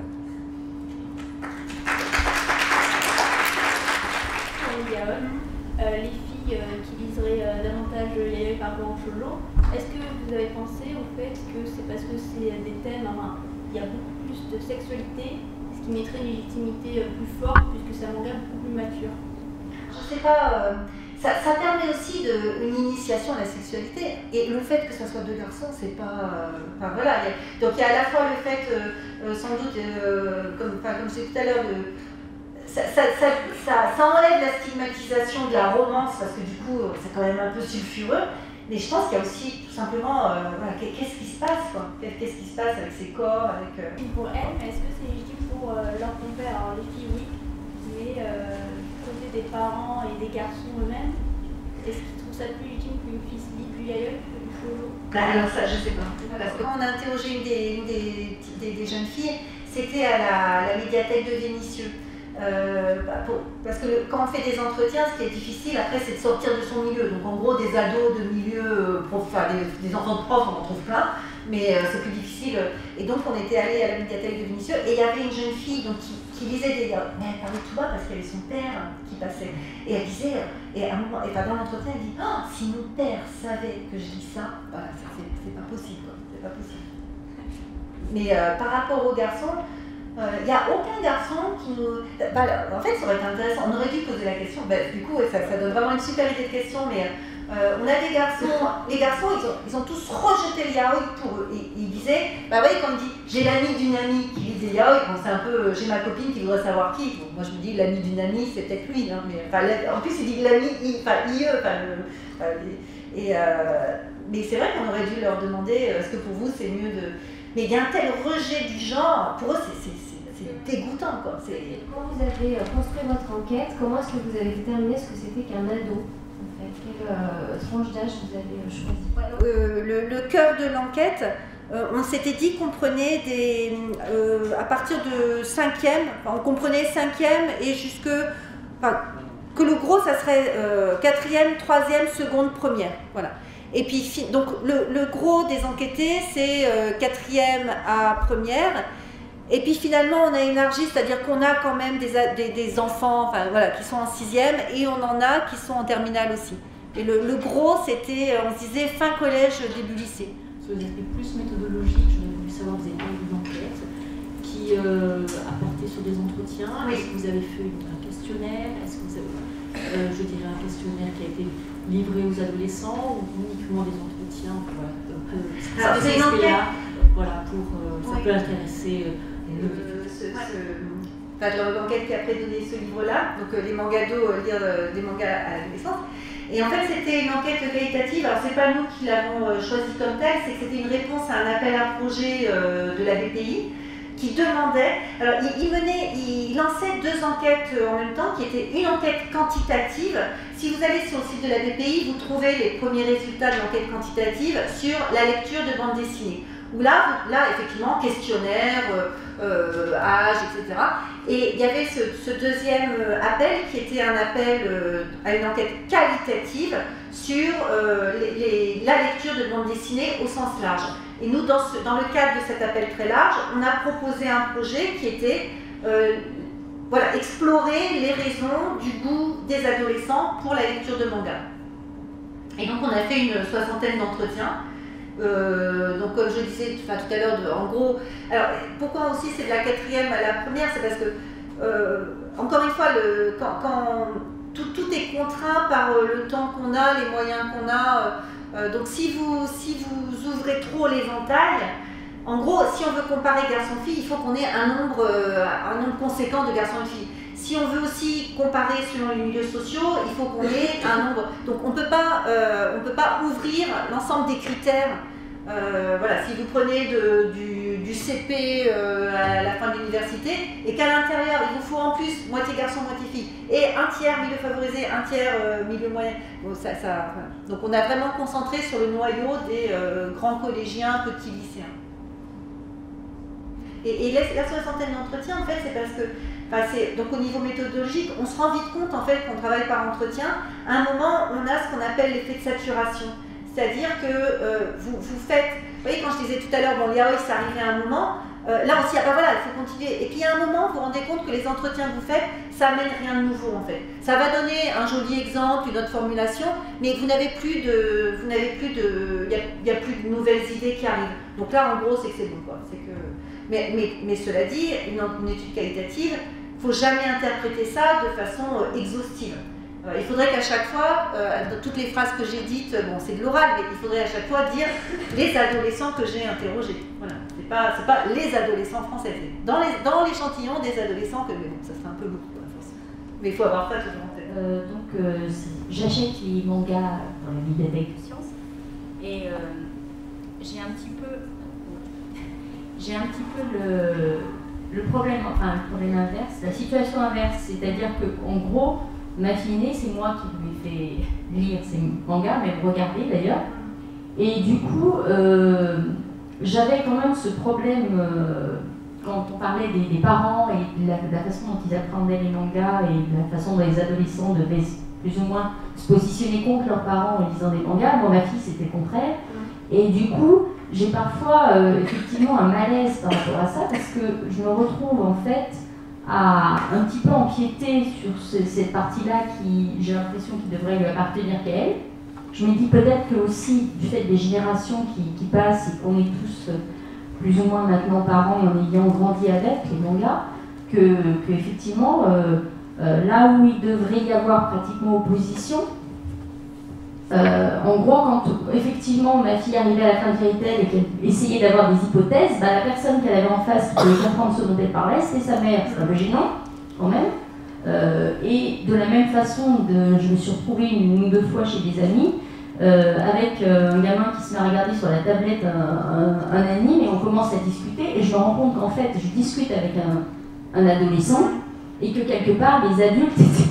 Les filles qui liseraient davantage Yayoi par rapport au shoujo, est-ce que vous avez pensé au fait que c'est parce que c'est des thèmes, il y a beaucoup plus de sexualité, ce qui mettrait une légitimité plus forte puisque c'est un manga beaucoup plus mature? Je sais pas, ça permet aussi une initiation à la sexualité, et le fait que ce soit deux garçons, c'est pas... voilà, donc il y a à la fois le fait, sans doute, comme je disais tout à l'heure, ça enlève la stigmatisation de la romance, parce que du coup, c'est quand même un peu sulfureux, mais je pense qu'il y a aussi tout simplement, voilà, qu'est-ce qui se passe, quoi? Qu'est-ce qui se passe avec ces corps, avec... Pour elles, est-ce que c'est légitime pour leur compère? Alors les filles, oui, mais... côté des parents et des garçons eux-mêmes, est-ce qu'ils trouvent ça plus légitime qu'une fille lit du Yayoi que du shoujo? Alors ça, je sais pas. Parce que quand on a interrogé une des jeunes filles, c'était à la médiathèque de Vénissieux. Parce que quand on fait des entretiens, ce qui est difficile après, c'est de sortir de son milieu. Donc en gros, des ados de milieu, des enfants de profs, on en trouve plein, mais c'est plus difficile. Et donc on était allé à la médiathèque de Vénissieux et il y avait une jeune fille donc, qui lisait des... Mais elle parlait tout bas parce qu'il y avait son père qui passait. Et elle disait, et à un moment, dans l'entretien, elle dit « Oh, si mon père savait que je lis ça, voilà, c'est pas possible, quoi. C'est pas possible. » Mais par rapport aux garçons, il n'y a aucun garçon qui nous... en fait, ça aurait été intéressant. On aurait dû poser la question. Du coup, ça donne vraiment une super idée de question, mais on a des garçons... Les garçons, ils ont tous rejeté le yaoi pour eux. Et ils disaient... Vous voyez, quand on dit « j'ai l'ami d'une amie qui lit des yaoi », bon, c'est un peu... j'ai ma copine qui voudrait savoir qui. Bon, moi, je me dis « l'ami d'une amie, c'est peut-être lui. Hein, mais, en plus, il dit « l'ami, IE ». Mais c'est vrai qu'on aurait dû leur demander « est-ce que pour vous, c'est mieux de... » Mais il y a un tel rejet du genre, pour eux c'est dégoûtant, quoi. Quand vous avez construit votre enquête, comment est-ce que vous avez déterminé ce que c'était qu'un ado, en fait? Quelle tranche d'âge vous avez choisi? Le cœur de l'enquête, on s'était dit qu'on prenait à partir de 5e, on comprenait 5e et jusque... que le gros, ça serait 4e, 3e, seconde, première, voilà. Et puis, donc, le gros des enquêtés, c'est 4e à première. Et puis, finalement, on a élargi, c'est-à-dire qu'on a quand même des enfants qui sont en 6e et on en a qui sont en terminale aussi. Et le gros, c'était, on se disait, fin collège, début lycée. Sur des aspects plus méthodologiques, j'aurais voulu savoir, vous avez fait une enquête qui a porté sur des entretiens. Oui. Est-ce que vous avez fait un questionnaire? Est-ce que vous avez, je dirais, un questionnaire qui a été livré aux adolescents ou uniquement des entretiens? Voilà, c'est une enquête. Voilà, ça peut intéresser l'enquête qui a prédonné ce livre-là, donc les mangados, lire des mangas à l'adolescence. Et en fait, c'était une enquête qualitative. Alors, c'est pas nous qui l'avons choisi comme telle, c'est que c'était une réponse à un appel à projet de la BPI qui demandait. Alors, il lançait 2 enquêtes en même temps, qui étaient une enquête quantitative. Si vous allez sur le site de la BPI, vous trouvez les premiers résultats de l'enquête quantitative sur la lecture de bande dessinée. Où là effectivement, questionnaire, âge, etc. Et il y avait ce deuxième appel qui était un appel à une enquête qualitative sur la lecture de bande dessinée au sens large. Et nous, dans le cadre de cet appel très large, on a proposé un projet qui était explorer les raisons du goût des adolescents pour la lecture de manga. Et donc on a fait une 60aine d'entretiens. Donc comme je disais tout à l'heure, en gros, alors pourquoi aussi c'est de la 4e à la première, c'est parce que encore une fois, quand tout est contraint par le temps qu'on a, les moyens qu'on a, donc si vous ouvrez trop l'éventail, en gros, si on veut comparer garçon-fille, il faut qu'on ait un nombre conséquent de garçons et de filles. Si on veut aussi comparer selon les milieux sociaux, il faut qu'on ait un nombre. Donc on ne peut pas ouvrir l'ensemble des critères. Voilà, si vous prenez du CP à la fin de l'université et qu'à l'intérieur il vous faut en plus moitié garçon, moitié fille et un tiers milieu favorisé, un tiers milieu moyen. Bon, voilà. Donc on a vraiment concentré sur le noyau des grands collégiens, petits lycéens. Et la 60aine d'entretien, en fait, c'est parce que, donc au niveau méthodologique, on se rend vite compte en fait qu'on travaille par entretien. À un moment, on a ce qu'on appelle l'effet de saturation. C'est-à-dire que vous faites, vous voyez quand je disais tout à l'heure, bon, l'IAOI, ça arrivait à un moment, là aussi, ah ben voilà, il faut continuer. Et puis à un moment, vous vous rendez compte que les entretiens que vous faites, ça amène rien de nouveau en fait. Ça va donner un joli exemple, une autre formulation, mais vous n'avez plus de, il n'y a plus de nouvelles idées qui arrivent. Donc là, en gros, c'est que c'est bon quoi. C'est que, mais cela dit, une étude qualitative, il ne faut jamais interpréter ça de façon exhaustive. Il faudrait qu'à chaque fois, dans toutes les phrases que j'ai dites, bon c'est de l'oral, mais il faudrait à chaque fois dire les adolescents que j'ai interrogés. Voilà, c'est pas les adolescents français, c'est dans l'échantillon des adolescents que, mais bon, ça serait un peu lourd, forcément. Mais il faut avoir ça toujours en tête. J'achète les mangas dans la bibliothèque de sciences et j'ai un petit peu le problème, enfin le problème inverse, la situation inverse, c'est-à-dire qu'en gros, ma fille aînée, c'est moi qui lui ai fait lire ses mangas, mais regarder d'ailleurs. Et du coup, j'avais quand même ce problème quand on parlait des parents et de la façon dont ils apprendaient les mangas et de la façon dont les adolescents devaient plus ou moins se positionner contre leurs parents en lisant des mangas. Moi, ma fille, c'était le contraire. Et du coup, j'ai parfois effectivement un malaise par rapport à ça parce que je me retrouve en fait à un petit peu empiéter sur cette partie-là qui, j'ai l'impression qu'il devrait lui appartenir qu'à elle. Je me dis peut-être que aussi, du fait des générations qui passent et qu'on est tous plus ou moins maintenant parents en ayant grandi avec les mangas, que effectivement, là où il devrait y avoir pratiquement opposition, en gros, quand effectivement ma fille arrivait à la fin de Fairy Tail et qu'elle essayait d'avoir des hypothèses, bah, la personne qu'elle avait en face qui pouvait comprendre ce dont elle parlait, c'était sa mère. C'est un peu gênant, quand même. Et de la même façon, je me suis retrouvée une ou deux fois chez des amis avec un gamin qui se met à regarder sur la tablette un anime et on commence à discuter et je me rends compte qu'en fait, je discute avec un adolescent et que quelque part, les adultes étaient...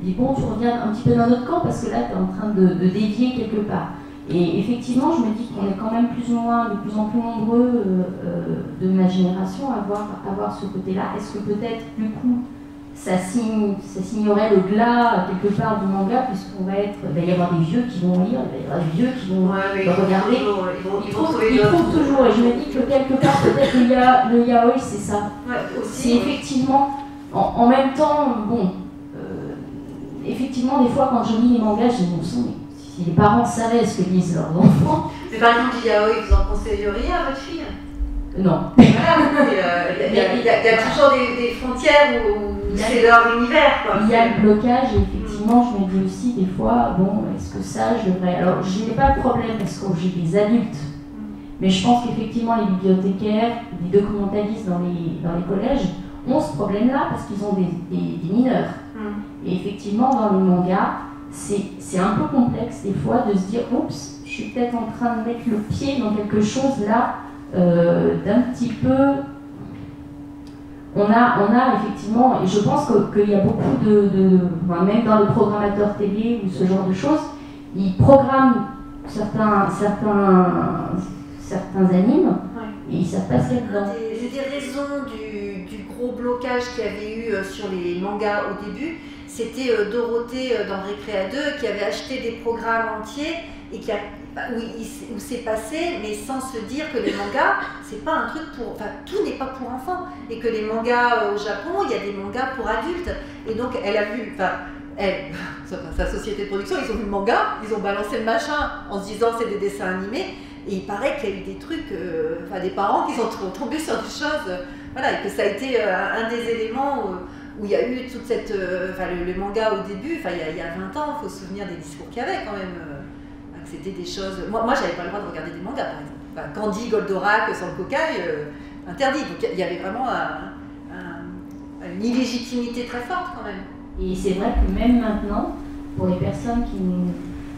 Dis bon, tu reviens un petit peu dans notre camp parce que là, tu es en train de dévier quelque part. Et effectivement, je me dis qu'on est quand même plus ou moins de plus en plus nombreux de ma génération à avoir ce côté-là. Est-ce que peut-être, du coup, ça signerait le glas quelque part du manga, puisqu'on va y avoir des vieux qui vont lire, il va y avoir des vieux qui vont regarder. Ils trouvent toujours, et je me dis que quelque part, peut-être le yaoi, c'est ça. C'est effectivement, en même temps, bon. Effectivement, des fois, quand je lis les mangas, je me dis, mais si les parents savaient ce que lisent leurs enfants. Mais par exemple, du yaoi, vous en conseilleriez à votre fille? Non. Voilà, il y a toujours des frontières où c'est leur univers. Quoi. Il y a le blocage, et effectivement, je me dis aussi des fois, bon, est-ce que ça, je devrais. Alors, je n'ai pas de problème parce que j'ai des adultes, mais je pense qu'effectivement, les bibliothécaires, les documentalistes dans les collèges ont ce problème-là parce qu'ils ont des mineurs. Et effectivement, dans le manga, c'est un peu complexe des fois de se dire « Oups, je suis peut-être en train de mettre le pied dans quelque chose là d'un petit peu... » On a effectivement, et je pense qu'il y a beaucoup même dans le programmateur télé ou ce genre de choses, ils programment certains animes et ils ne savent pas ce qu'il y a dedans. J'ai des raisons du gros blocage qu'il y avait eu sur les mangas au début. C'était Dorothée dans Récréa 2 qui avait acheté des programmes entiers et où c'est passé, mais sans se dire que les mangas, c'est pas un truc pour... Enfin, tout n'est pas pour enfants. Et que les mangas au Japon, il y a des mangas pour adultes. Et donc, elle a vu... sa société de production, ils ont vu le manga, ils ont balancé le machin en se disant c'est des dessins animés. Et il paraît qu'il y a eu des trucs, des parents qui sont tombés sur des choses... voilà, et que ça a été un des éléments... où il y a eu toute cette... le manga au début, il y a 20 ans, il faut se souvenir des discours qu'il y avait quand même. Que c'était des choses... Moi j'avais pas le droit de regarder des mangas, par exemple. Candy, Goldorak, sans le cocaïne, interdit. Donc il y avait vraiment une illégitimité très forte quand même. Et c'est vrai que même maintenant, pour les personnes qui...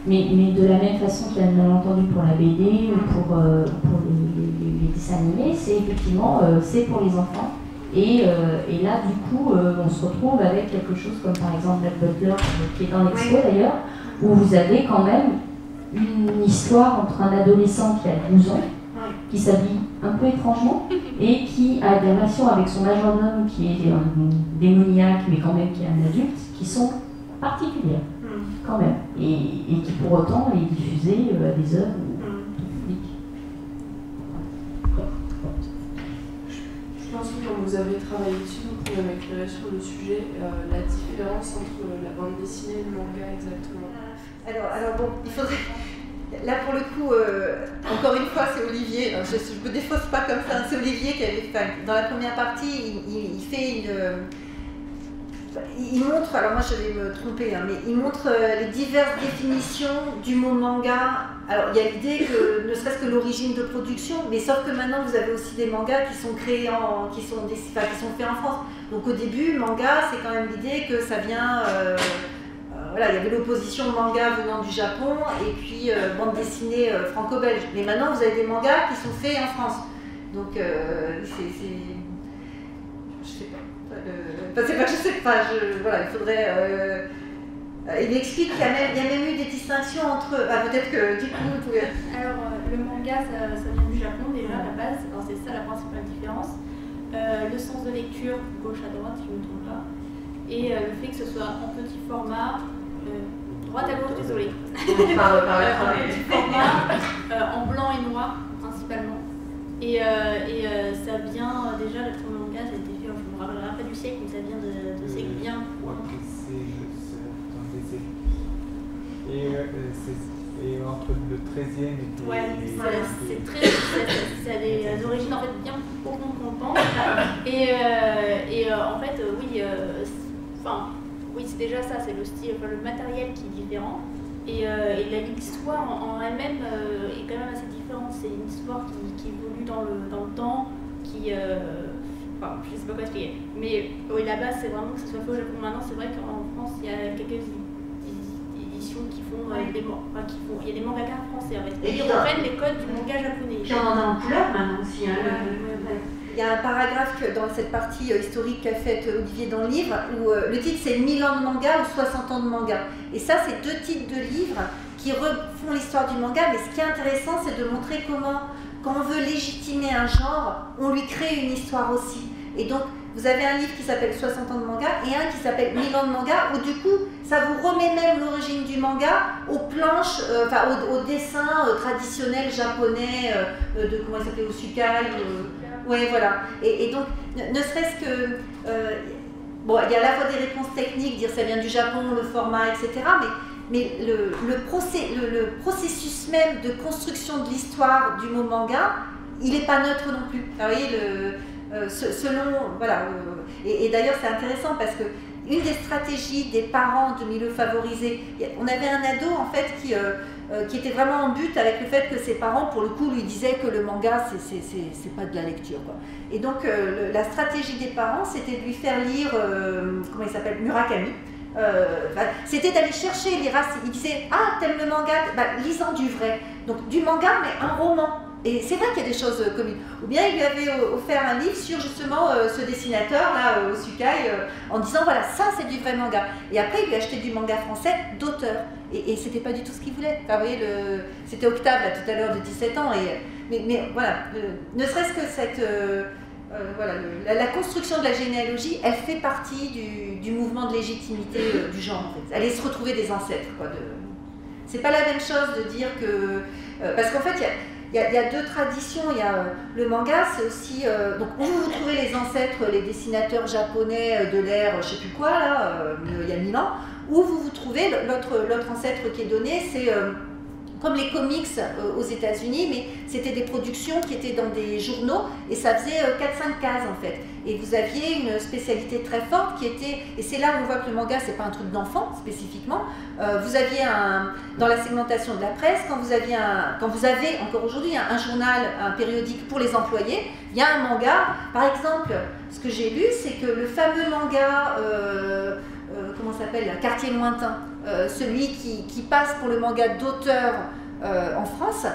Mais de la même façon qu'il y a bien entendu pour la BD ou pour les dessins animés, c'est effectivement c'est pour les enfants. Et là, du coup, on se retrouve avec quelque chose comme par exemple Black Butler, qui est dans l'expo d'ailleurs, où vous avez quand même une histoire entre un adolescent qui a 12 ans, qui s'habille un peu étrangement, et qui a des relations avec son majordome qui est un démoniaque, mais quand même qui est un adulte, qui sont particulières, quand même, et qui pour autant est diffusée à des heures publiques. Je pense que quand vous avez travaillé dessus, vous pouvez m'éclairer sur le sujet, la différence entre la bande dessinée et le manga exactement. Alors bon, il faudrait... Là pour le coup, encore une fois c'est Olivier, je ne me défausse pas comme ça, c'est Olivier qui avait fait, dans la première partie, il fait une... Il montre, alors moi je vais me tromper, mais il montre les diverses définitions du mot manga. Alors il y a l'idée que, ne serait-ce que l'origine de production, mais sauf que maintenant vous avez aussi des mangas qui sont créés qui sont faits en France. Donc au début, manga, c'est quand même l'idée que ça vient... voilà, il y avait l'opposition manga venant du Japon et puis bande dessinée franco-belge. Mais maintenant vous avez des mangas qui sont faits en France. Donc je sais pas. C'est pas que je sais pas, voilà, il faudrait... il explique qu'il y a même eu des distinctions entre... peut-être que du coup vous pouvez... Alors le manga ça vient du Japon déjà à la base, alors c'est ça la principale différence. Le sens de lecture, gauche à droite si je ne me trompe pas, et le fait que ce soit en petit format, droite à gauche, désolé. Petit format, en blanc et noir principalement. Et ça vient déjà, le premier manga, ça a été fait, je ne me rappellerai pas du siècle, mais ça vient de siècle bien. Et entre le 13e et le... Ouais, c'est très... Ça a des origines en fait bien plus profondes qu'on pense. Et en fait, oui, oui, c'est déjà ça, c'est le style, le matériel qui est différent. Et l'histoire en elle-même est quand même assez différente. C'est une histoire qui évolue dans le temps, qui... je sais pas quoi expliquer. Mais oui, la base, c'est vraiment que ce soit fait au Japon. Maintenant, c'est vrai qu'en France, il y a quelques éditions qui font... il y a des mangakas français, en fait. Et ils reprennent les codes du manga japonais. Puis on en a en couleur maintenant aussi. Il y a un paragraphe dans cette partie historique qu'a faite Olivier dans le livre, où le titre c'est 1000 ans de manga ou 60 ans de manga. Et ça, c'est deux titres de livres qui refont l'histoire du manga, mais ce qui est intéressant, c'est de montrer comment, quand on veut légitimer un genre, on lui crée une histoire aussi. Et donc, vous avez un livre qui s'appelle 60 ans de manga et un qui s'appelle 1000 ans de manga, où du coup, ça vous remet même l'origine du manga aux planches, aux dessins traditionnels japonais, de comment il s'appelait, Usukai. Oui, voilà. Et donc, ne serait-ce que... bon, il y a à la fois des réponses techniques, dire ça vient du Japon, le format, etc. Mais le processus même de construction de l'histoire du mot manga, il n'est pas neutre non plus. Alors, vous voyez, selon... Voilà. Et d'ailleurs, c'est intéressant parce que une des stratégies des parents de milieux favorisés, on avait un ado, en fait, qui était vraiment en but avec le fait que ses parents, pour le coup, lui disaient que le manga, c'est pas de la lecture, quoi. Et donc, la stratégie des parents, c'était de lui faire lire, comment il s'appelle, Murakami. C'était d'aller chercher les races. Il disait, ah, t'aimes le manga, lisant du vrai. Donc, du manga, mais un roman. Et c'est vrai qu'il y a des choses communes. Ou bien il lui avait offert un livre sur justement ce dessinateur-là, Usukai, en disant voilà, ça c'est du vrai manga. Et après il lui a acheté du manga français d'auteur. Et c'était pas du tout ce qu'il voulait. Enfin, vous voyez, c'était Octave là, tout à l'heure de 17 ans. Mais voilà, ne serait-ce que cette... voilà, la construction de la généalogie, elle fait partie du mouvement de légitimité du genre en fait. Aller se retrouver des ancêtres, quoi. C'est pas la même chose de dire que... parce qu'en fait, il y a deux traditions. Il y a le manga, c'est aussi donc où vous trouvez les ancêtres, les dessinateurs japonais de l'ère, je sais plus quoi là, il y a 1000 ans, où vous trouvez l'autre ancêtre qui est donné, c'est comme les comics aux États-Unis, mais c'était des productions qui étaient dans des journaux et ça faisait 4-5 cases en fait. Et vous aviez une spécialité très forte qui était, et c'est là où on voit que le manga c'est pas un truc d'enfant spécifiquement, vous aviez dans la segmentation de la presse, quand vous avez encore aujourd'hui un journal, un périodique pour les employés, il y a un manga, par exemple, ce que j'ai lu c'est que le fameux manga, comment ça s'appelle, Quartier lointain, celui qui passe pour le manga d'auteur en France,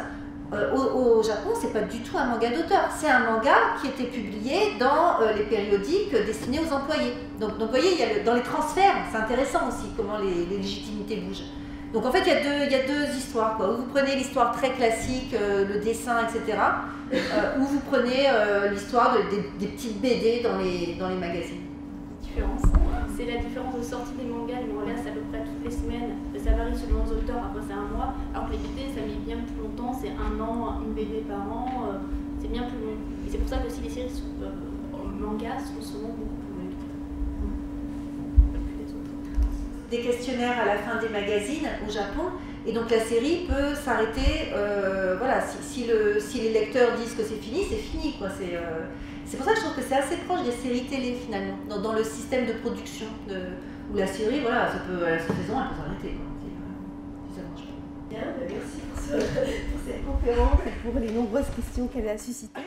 au Japon, c'est pas du tout un manga d'auteur, c'est un manga qui était publié dans les périodiques destinés aux employés. Donc vous voyez, dans les transferts, c'est intéressant aussi comment les légitimités bougent. Donc en fait, il y a deux histoires, quoi. Où vous prenez l'histoire très classique, le dessin, etc., ou vous prenez l'histoire des petites BD dans les magazines. Différence. C'est la différence de sortie des mangas. Les mangas, c'est à peu près toutes les semaines. Ça varie selon les auteurs, après c'est un mois. Alors que les BD, ça met bien plus longtemps, c'est 1 an, une BD par an. C'est bien plus long. Et c'est pour ça que aussi les séries en manga sont souvent beaucoup plus longues. Des questionnaires à la fin des magazines au Japon. Et donc la série peut s'arrêter, voilà, si les lecteurs disent que c'est fini, quoi. C'est pour ça que je trouve que c'est assez proche des séries télé finalement, dans le système de production, où la série, voilà, ça peut, à sa saison, elle peut s'arrêter, quoi, si ça marche pas. Bien, merci pour cette conférence et pour les nombreuses questions qu'elle a suscitées.